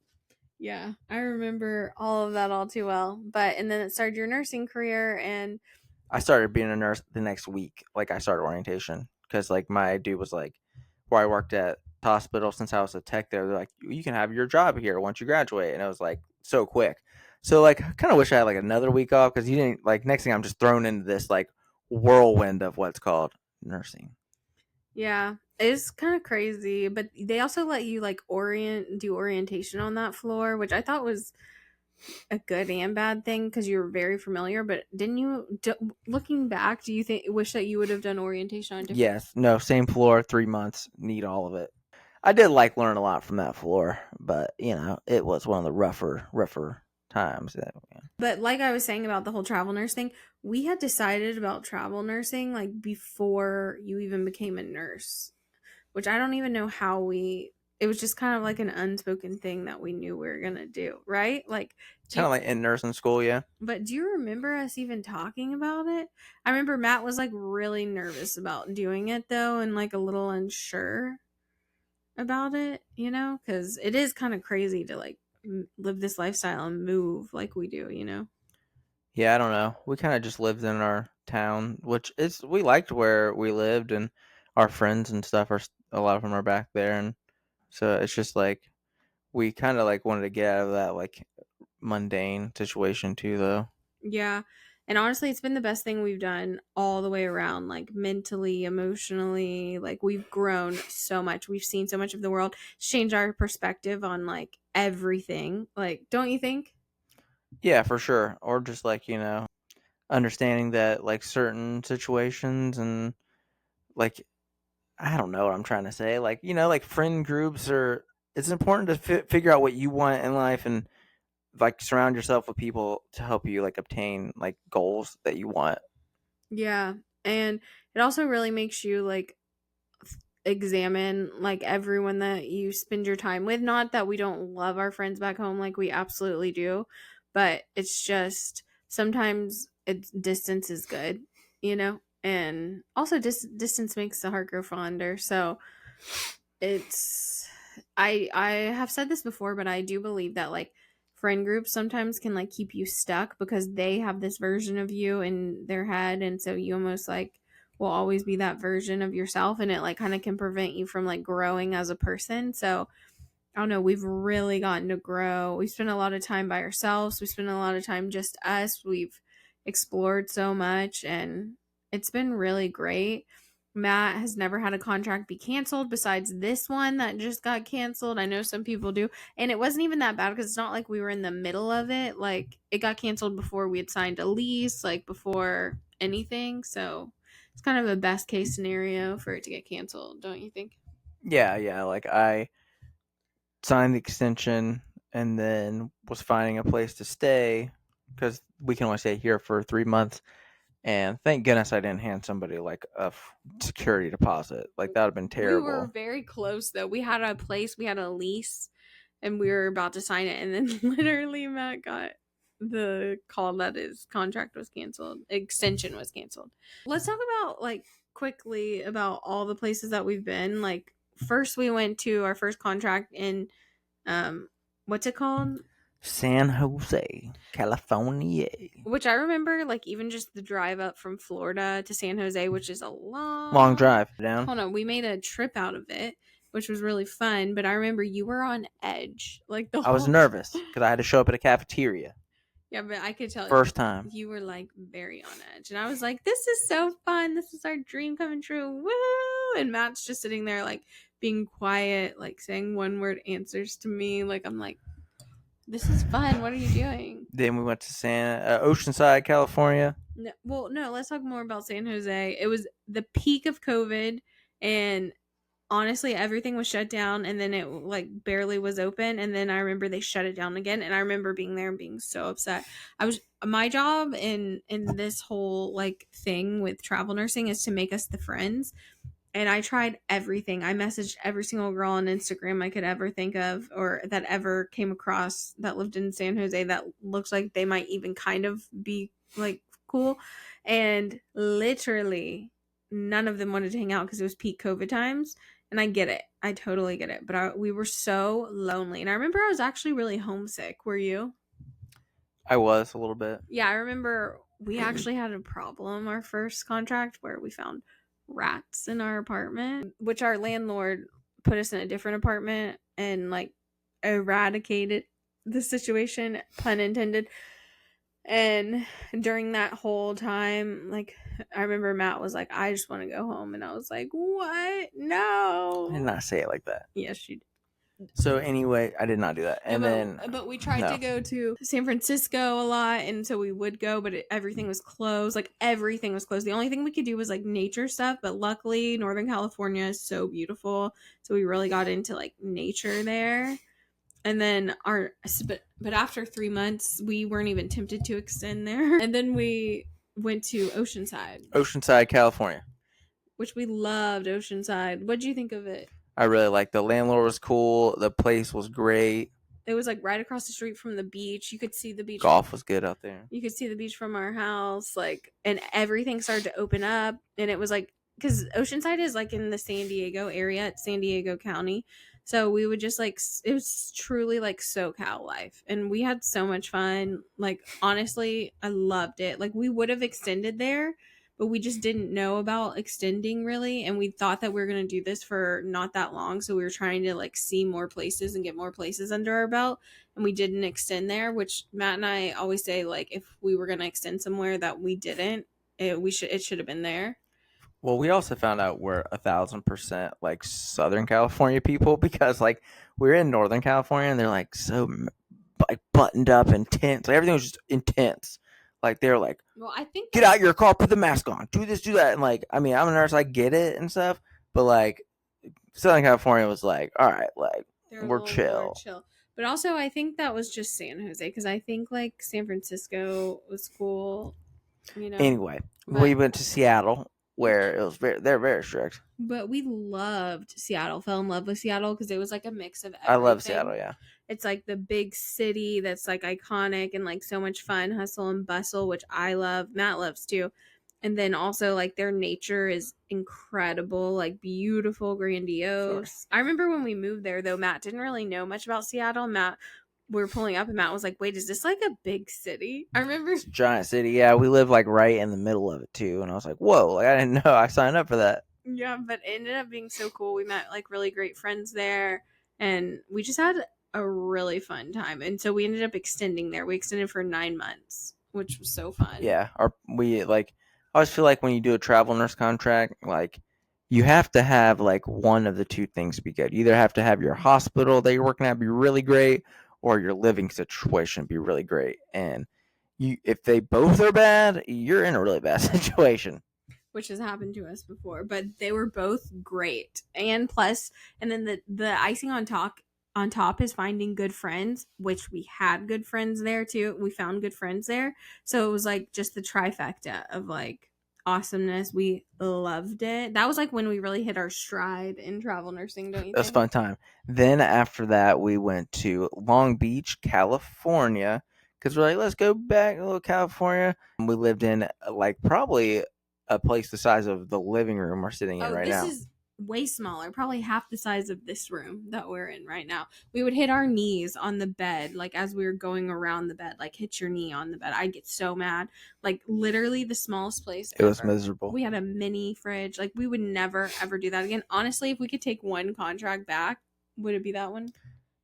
Yeah, I remember all of that all too well. But and then it started your nursing career, and I started being a nurse the next week. Like I started orientation because like my dude was like, where I worked at the hospital since I was a tech there. They're like, you can have your job here once you graduate, and it was like so quick. So like, I kind of wish I had like another week off because you didn't like. Next thing I'm just thrown into this like whirlwind of what's called nursing. yeah, it's kind of crazy. But they also let you like do orientation on that floor, which I thought was a good and bad thing because you were very familiar. But didn't you? Looking back, do you wish that you would have done orientation on a different? Yes, no, same floor, 3 months, need all of it. I did like learn a lot from that floor, but you know, it was one of the rougher times. But like I was saying about the whole travel nurse thing, we had decided about travel nursing like before you even became a nurse, which I don't even know how it was just kind of like an unspoken thing that we knew we were going to do, right? Like, Kind of like in nursing school, yeah. but do you remember us even talking about it? I remember Matt was like really nervous about doing it though, and like a little unsure about it, because it is kind of crazy to like live this lifestyle and move like we do, Yeah, I don't know. We kind of just lived in our town, which is we liked where we lived, and our friends and stuff are a lot of them are back there, and so it's just like we kind of like wanted to get out of that like mundane situation too, though. Yeah. And honestly, it's been the best thing we've done all the way around, like mentally, emotionally. Like, we've grown so much. We've seen so much of the world. It's changed our perspective on like everything. Like, don't you think? Yeah, for sure. Or just like understanding that like certain situations and like I don't know what I'm trying to say. Like like friend groups are. It's important to figure out what you want in life and like surround yourself with people to help you like obtain like goals that you want. Yeah. And it also really makes you like examine like everyone that you spend your time with. Not that we don't love our friends back home, like we absolutely do, but it's just sometimes distance is good, and also distance makes the heart grow fonder. So it's I have said this before, but I do believe that like friend groups sometimes can like keep you stuck because they have this version of you in their head, and so you almost like will always be that version of yourself, and it like kind of can prevent you from like growing as a person. So I don't know, we've really gotten to grow. We spent a lot of time by ourselves. We spent a lot of time just us. We've explored so much, and it's been really great. Matt has never had a contract be canceled besides this one that just got canceled. I know some people do. And it wasn't even that bad because it's not like we were in the middle of it. Like, it got canceled before we had signed a lease, like before anything. So it's kind of a best case scenario for it to get canceled, don't you think? Yeah. Like I signed the extension and then was finding a place to stay because we can only stay here for 3 months. And thank goodness I didn't hand somebody like a security deposit. Like that would have been terrible. We were very close though. We had a place, we had a lease, and we were about to sign it, and then literally Matt got the call that his contract was canceled, extension was canceled. Let's talk about like quickly about all the places that we've been. Like, first we went to our first contract in what's it called? San Jose, California. Which I remember, like, even just the drive up from Florida to San Jose, which is a Long drive down. Hold on, we made a trip out of it, which was really fun. But I remember you were on edge, like I was nervous because I had to show up at a cafeteria. Yeah, but I could tell First time. you were like very on edge. And I was like, this is so fun. This is our dream coming true. Woo! And Matt's just sitting there like being quiet, like saying one word answers to me. Like I'm like, this is fun. What are you doing? Then we went to Oceanside, California. No, let's talk more about San Jose. It was the peak of COVID, and honestly everything was shut down, and then it like barely was open, and then I remember they shut it down again, and I remember being there and being so upset. My job in this whole like thing with travel nursing is to make us the friends, and I tried everything. I messaged every single girl on Instagram I could ever think of or that ever came across that lived in San Jose that looks like they might even kind of be like cool. And literally none of them wanted to hang out because it was peak COVID times. And I get it. I totally get it. But we were so lonely. And I remember I was actually really homesick. Were you? I was a little bit. Yeah, I remember we actually had a problem our first contract where we found rats in our apartment, which our landlord put us in a different apartment and like eradicated the situation, pun intended. And during that whole time, like I remember Matt was like, I just want to go home. And I was like, what? No. I did not say it like that. Yes, you did. So anyway, I did not do that. And but we tried to go to San Francisco a lot, and so we would go, but everything was closed. Like everything was closed. The only thing we could do was like nature stuff, but luckily Northern California is so beautiful, so we really got into like nature there. And then but after 3 months, we weren't even tempted to extend there. And then we went to Oceanside, California, which we loved. Oceanside. What did you think of it? I really liked. The landlord was cool. The place was great. It was like right across the street from the beach. You could see the beach. Golf was good out there. You could see the beach from our house, like, and everything started to open up. And it was like, because Oceanside is like in the San Diego area, it's San Diego County. So we would just like, it was truly like SoCal life. And we had so much fun. Like, honestly, I loved it. Like, we would have extended there, but we just didn't know about extending really. And we thought that we were going to do this for not that long. So we were trying to like see more places and get more places under our belt. And we didn't extend there, which Matt and I always say, like, if we were going to extend somewhere that we didn't, it should have been there. Well, we also found out we're 1,000% like Southern California people because like we're in Northern California and they're like so like buttoned up, intense. Like everything was just intense. Like they're like, well, I think get out your car, put the mask on, do this, do that, and like I mean I'm a nurse, I get it and stuff, but like Southern California was like, all right, like we're chill. But also I think that was just San Jose because I think like San Francisco was cool, you know. Anyway, we went to Seattle where it was they're very strict. But we loved Seattle. Fell in love with Seattle because it was like a mix of everything. I love Seattle, yeah. It's like the big city that's like iconic and like so much fun, hustle and bustle, which I love. Matt loves too. And then also like their nature is incredible, like beautiful, grandiose. Sure. I remember when we moved there though, Matt didn't really know much about Seattle. We were pulling up and Matt was like, wait, is this like a big city? I remember. It's a giant city, yeah. We live like right in the middle of it too. And I was like, whoa, like I didn't know I signed up for that. Yeah, but it ended up being so cool. We met like really great friends there and we just had a really fun time. And so we ended up extending there. We extended for 9 months, which was so fun. Yeah. We like, I always feel like when you do a travel nurse contract, like you have to have like one of the two things be good. You either have to have your hospital that you're working at be really great or your living situation be really great. And if they both are bad, you're in a really bad situation. Which has happened to us before, but they were both great. And plus, and then the icing on top is finding good friends, which we had good friends there too. We found good friends there. So it was like just the trifecta of like awesomeness. We loved it. That was like when we really hit our stride in travel nursing, don't you think? It was a fun time. Then after that, we went to Long Beach, California, because we're like, let's go back to California. We lived in like probably a place the size of the living room we're sitting in right now. This is way smaller, probably half the size of this room that we're in right now. We would hit our knees on the bed, like as we were going around the bed, like hit your knee on the bed. I'd get so mad. Like literally the smallest place ever. It was miserable. We had a mini fridge. Like we would never ever do that again. Honestly, if we could take one contract back, would it be that one?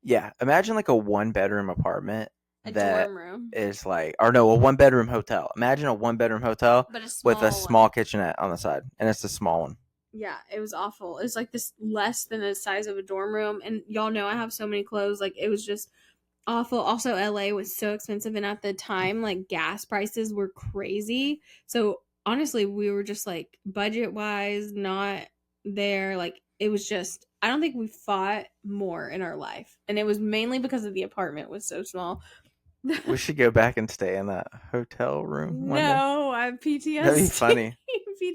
Yeah. Imagine like a 1-bedroom apartment A that dorm room. is like, or no, a 1-bedroom hotel. Imagine a 1-bedroom hotel But a with a small small one. kitchenette on the side, and it's a small one. Yeah, it was awful. It was like this less than the size of a dorm room. And y'all know I have so many clothes. Like, it was just awful. Also, LA was so expensive. And at the time, like, gas prices were crazy. So, honestly, we were just like, budget wise, not there. Like, it was just, I don't think we fought more in our life. And it was mainly because of the apartment was so small. We should go back and stay in that hotel room one day. No, I have PTSD. That'd be funny.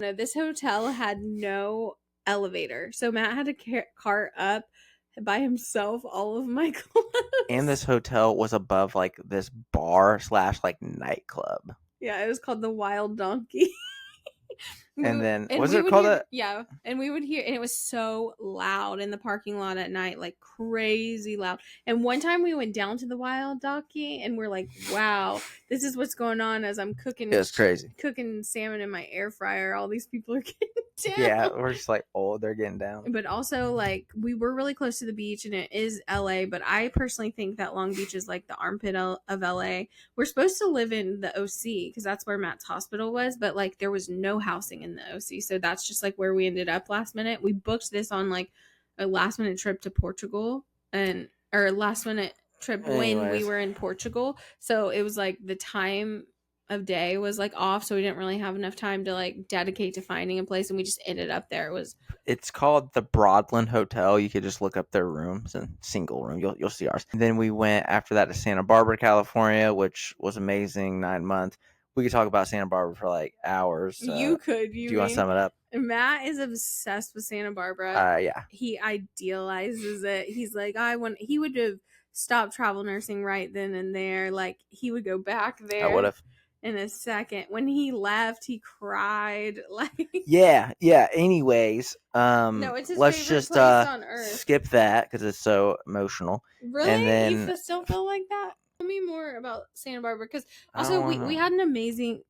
No, this hotel had no elevator, so Matt had to cart up by himself all of my clothes. And this hotel was above like this bar / like nightclub. Yeah, it was called the Wild Donkey. And then and was we it would called hear, that? yeah, and we would hear, and it was so loud in the parking lot at night, like crazy loud. And one time we went down to the Wild Donkey, and we're like, wow, this is what's going on as I'm cooking. It was crazy. Cooking salmon in my air fryer. All these people are getting down. Yeah, we're just like, oh, they're getting down. But also, like, we were really close to the beach, and it is LA, but I personally think that Long Beach is like the armpit of LA. We're supposed to live in the OC because that's where Matt's hospital was, but like there was no housing in the OC, so that's just like where we ended up last minute. We booked this on like a last minute trip to Portugal, or last minute trip when we were in Portugal, so it was like the time of day was like off, so we didn't really have enough time to like dedicate to finding a place, and we just ended up there. It's called the Broadland Hotel. You could just look up their rooms and single room. You'll see ours. And then we went after that to Santa Barbara, California, which was amazing. 9 months. We could talk about Santa Barbara for like hours. You could. Do you want to sum it up? Matt is obsessed with Santa Barbara. Yeah. He idealizes it. He's like, he would have stopped travel nursing right then and there. Like, he would go back there. I would have. In a second. When he left, he cried. Like, yeah. Anyways, no, it's his let's favorite just place on earth. skip that because it's so emotional. Really? And then you still feel like that? Tell me more about Santa Barbara, because also we have an amazing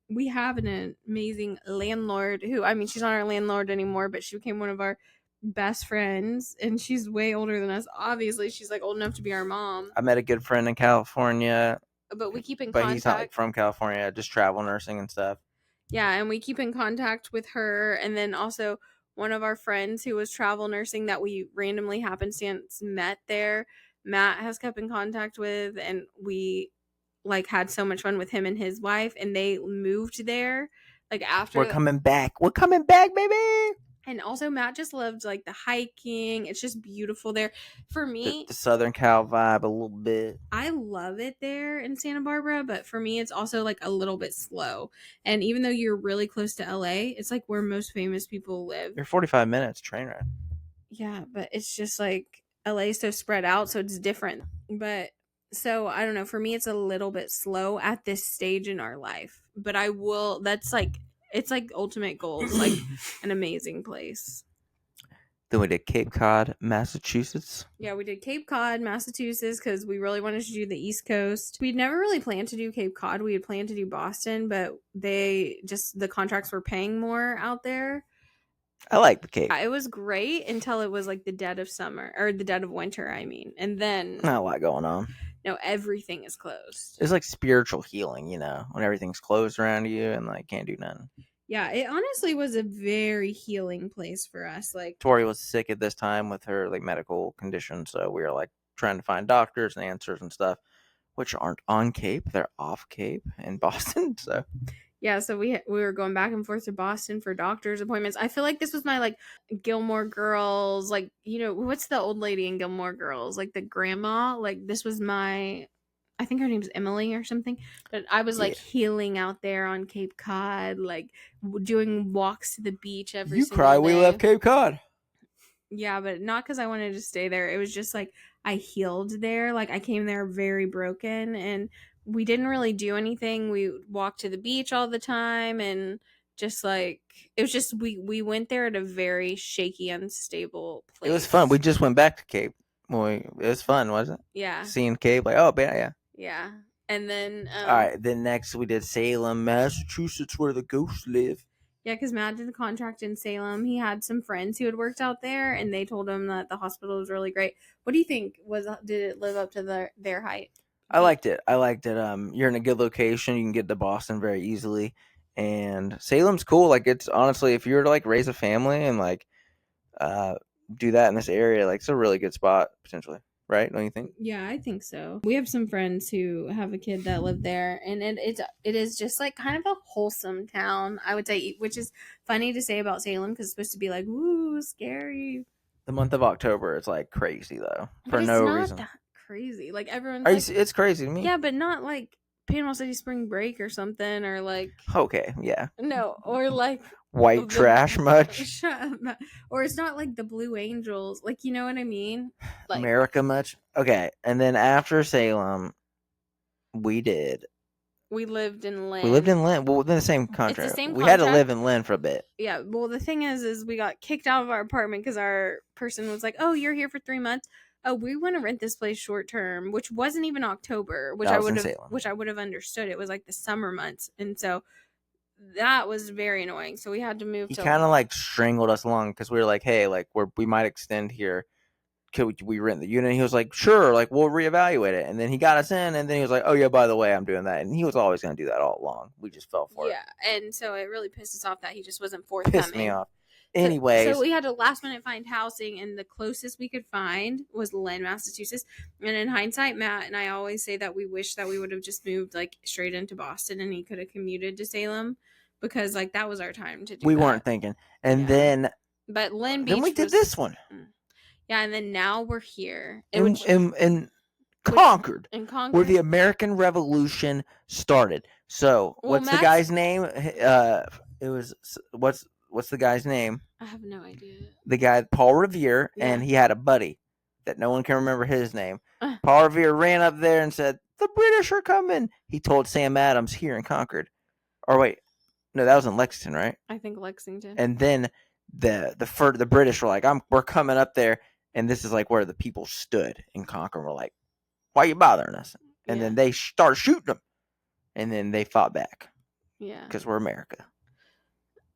landlord who, I mean, she's not our landlord anymore, but she became one of our best friends, and she's way older than us. Obviously, she's like old enough to be our mom. I met a good friend in California. But we keep in contact. But he's not like from California, just travel nursing and stuff. Yeah, and we keep in contact with her. And then also one of our friends who was travel nursing that we randomly happenstance met there, Matt has kept in contact with, and we like had so much fun with him and his wife, and they moved there like after. We're coming back, baby. And also Matt just loved like the hiking. It's just beautiful there. For me, the Southern Cal vibe a little bit. I love it there in Santa Barbara, but for me it's also like a little bit slow. And even though you're really close to LA, it's like where most famous people live. You're 45 minutes train ride. Yeah, but it's just like LA is so spread out, so it's different. But so I don't know, for me it's a little bit slow at this stage in our life. But that's like, it's like ultimate goals, like an amazing place. Then we did Cape Cod, Massachusetts. Yeah, we did Cape Cod, Massachusetts, because we really wanted to do the East Coast. We'd never really planned to do Cape Cod. We had planned to do Boston, but the contracts were paying more out there. I like the Cape. Yeah, it was great until it was like the dead of summer, or the dead of winter, I mean. And then not a lot going on. No, everything is closed. It's like spiritual healing, when everything's closed around you and like can't do nothing. Yeah, it honestly was a very healing place for us. Like, Torri was sick at this time with her like medical condition, so we were like trying to find doctors and answers and stuff, which aren't on Cape; they're off Cape in Boston. So yeah, so we were going back and forth to Boston for doctor's appointments. I feel like this was my like Gilmore Girls, like, what's the old lady in Gilmore Girls, like the grandma. Like, this was my, I think her name's Emily or something, but I was like healing out there on Cape Cod, like doing walks to the beach every single day. We left Cape Cod. Yeah, but not because I wanted to stay there. It was just like I healed there. Like, I came there very broken, and we didn't really do anything. We walked to the beach all the time, and just like, it was just, we went there at a very shaky, unstable place. It was fun. We just went back to Cape. It was fun, wasn't it? Yeah. Seeing Cape, like, oh, yeah. Yeah. And then all right, then next we did Salem, Massachusetts, where the ghosts live. Yeah, because Matt did a contract in Salem. He had some friends who had worked out there, and they told him that the hospital was really great. What do you think? Did it live up to their hype? I liked it. You're in a good location. You can get to Boston very easily, and Salem's cool. Like it's honestly, if you were to like raise a family and like uh do that in this area, like it's a really good spot potentially, right? Don't you think? Yeah, I think so. We have some friends who have a kid that live there, and it is just like kind of a wholesome town, I would say, which is funny to say about Salem because it's supposed to be like woo scary, The month of October is like crazy though, but for it's no not reason. that crazy. Like everyone's Are you? like, It's crazy to me. yeah, but not like Panama City Spring Break or something, or like Okay, yeah. no, or like White trash much? shut up, or it's not like the Blue Angels, like you know what I mean, like America much? Okay, and then after Salem, we did. we lived in We lived Lynn. in Lynn. Well, within the same It's the contract. same We had to live contract. in Lynn for a bit. Yeah, well the thing is we got kicked out of our apartment because our person was like, oh, you're here for 3 months, oh, we want to rent this place short term, which wasn't even October, That was in Salem. which I would have understood. It was like the summer months, and so that was very annoying, so we had to move He to kind of like strangled us along because we were like, hey, like we might extend here. Could we rent the unit? And he was like, sure, like we'll reevaluate it. And then he got us in, and then he was like, oh yeah, by the way, I'm doing that. And he was always going to do that all along. We just fell for it. yeah, and so it really pissed us off that he just wasn't Pissed me forthcoming. off. So- Anyways, so we had to last minute find housing, and the closest we could find was Lynn, Massachusetts. And in hindsight, Matt and I always say that we wish that we would have just moved like straight into Boston, and he could have commuted to Salem, because like that was our time to do. we that. weren't thinking. And Yeah. then But Lynn Beach. we did was- this one. Yeah, and then now we're here in Concord, in Concord, where the American Revolution started. So, Well, what's the Matt's- guy's name? It was what's the guy's name? I have no idea. The guy Paul Revere, and Yeah. he had a buddy that no one can remember his name. Uh. Paul Revere ran up there and said, "The British are coming." He told Sam Adams here in Concord. Or wait, no, that was in Lexington, right? I think Lexington. And then the British were like, we're coming up there, and this is like where the people stood in Concord and were like, why are you bothering us? And then they start shooting them, and then they fought back. Yeah, because we're America.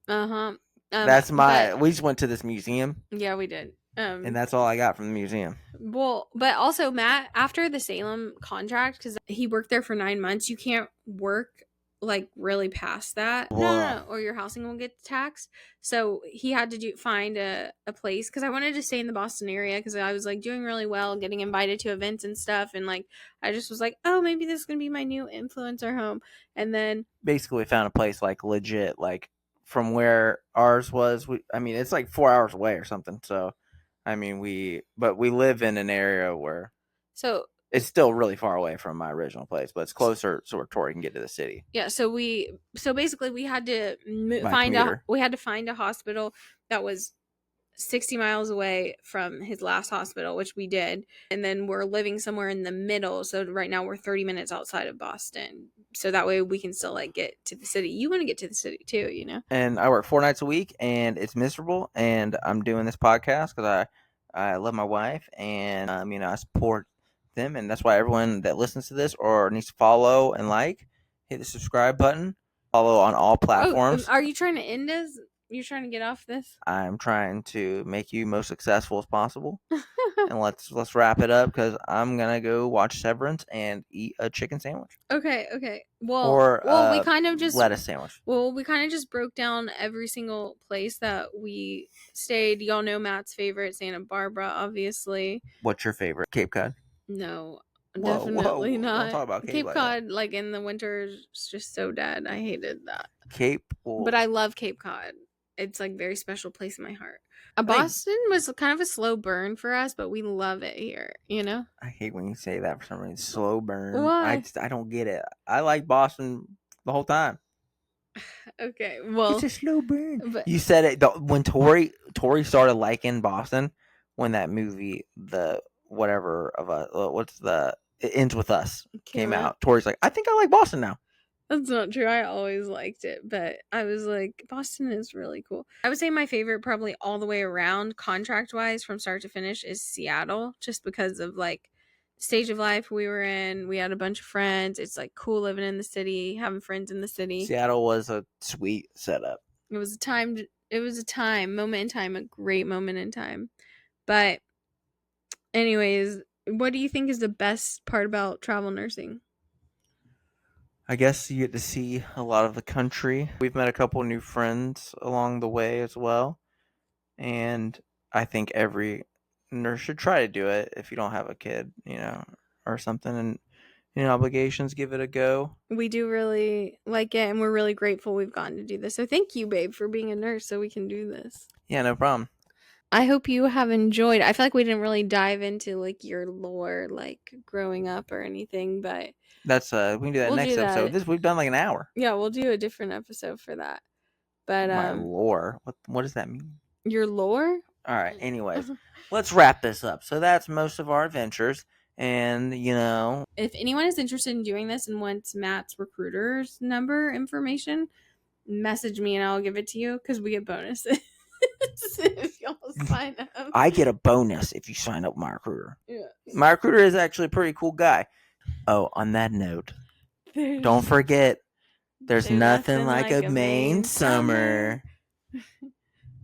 Uh-huh. That's we just went to this museum. Yeah, we did. And that's all I got from the museum. Well, but also Matt, after the Salem contract, because he worked there for 9 months, you can't work like really past that. No, or your housing will get taxed. So he had to find a place, because I wanted to stay in the Boston area because I was like doing really well, getting invited to events and stuff, and like I just was like, oh, maybe this is gonna be my new influencer home. And then basically found a place like legit, like from where ours was. It's like 4 hours away or something. So we live in an area where it's still really far away from my original place, but it's closer so where Torri can get to the city. Yeah, so basically we had to find a hospital that was 60 miles away from his last hospital, which we did. And then we're living somewhere in the middle. So right now we're 30 minutes outside of Boston. So that way we can still like get to the city. You want to get to the city too, you know? And I work 4 nights a week, and it's miserable. And I'm doing this podcast because I love my wife, and I support them, and that's why everyone that listens to this or needs to follow and hit the subscribe button, follow on all platforms. Are you trying to end this? You're trying to get off this? I'm trying to make you most successful as possible. And let's wrap it up, because I'm gonna go watch Severance and eat a chicken sandwich. Okay. Well, we kind of just lettuce sandwich. Well, we kind of just broke down every single place that we stayed. Y'all know Matt's favorite, Santa Barbara, obviously. What's your favorite? Cape Cod? No, definitely not. Don't talk about Cape Cod. Like in the winter, is just so dead. I hated that. But I love Cape Cod. It's like a very special place in my heart. Boston was kind of a slow burn for us, but we love it here, you know? I hate when you say that for some reason. Slow burn. Why? I don't get it. I like Boston the whole time. Okay, well, it's a slow burn. But you said it when Torri started liking Boston, when that movie, the whatever of It Ends With Us came out. Tori's like, I think I like Boston now. That's not true. I always liked it, but I was like, Boston is really cool. I would say my favorite, probably all the way around, contract wise, from start to finish, is Seattle, just because of like stage of life we were in. We had a bunch of friends. It's like cool living in the city, having friends in the city. Seattle was a sweet setup. It was a time, moment in time, a great moment in time. But anyways, What do you think is the best part about travel nursing? I guess you get to see a lot of the country. We've met a couple new friends along the way as well. And I think every nurse should try to do it if you don't have a kid, or something. And, obligations, give it a go. We do really like it, and we're really grateful we've gotten to do this. So thank you, babe, for being a nurse so we can do this. Yeah, no problem. I hope you have enjoyed. I feel like we didn't really dive into like your lore, like growing up or anything, but That's we can do that We'll next do episode. that. We've done like an hour. yeah, we'll do a different episode for that. But My lore. What does that mean? your lore? All right. Anyways, let's wrap this up. So that's most of our adventures, and If anyone is interested in doing this and wants Matt's recruiter's number information, message me and I'll give it to you because we get bonuses if y'all sign up. I get a bonus if you sign up with my recruiter. Yeah. My recruiter is actually a pretty cool guy. Oh, on that note, don't forget, there's nothing like a Maine summer.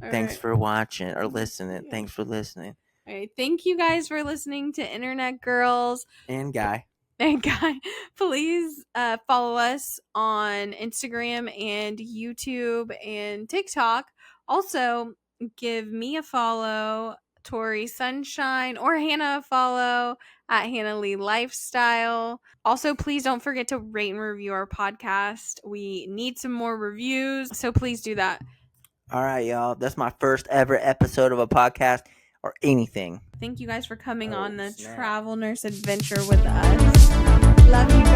Thanks for watching or listening. Thanks for listening. All right. Thank you guys for listening to Internet Girls. And Guy. And Guy, please follow us on Instagram and YouTube and TikTok. Also, give me a follow, Torri Sunshine, or Hannah a follow at Hannah Lee Lifestyle. Also, please don't forget to rate and review our podcast. We need some more reviews, so please do that. All right, y'all. That's my first ever episode of a podcast or anything. Thank you guys for coming on the travel nurse adventure with us. Love you.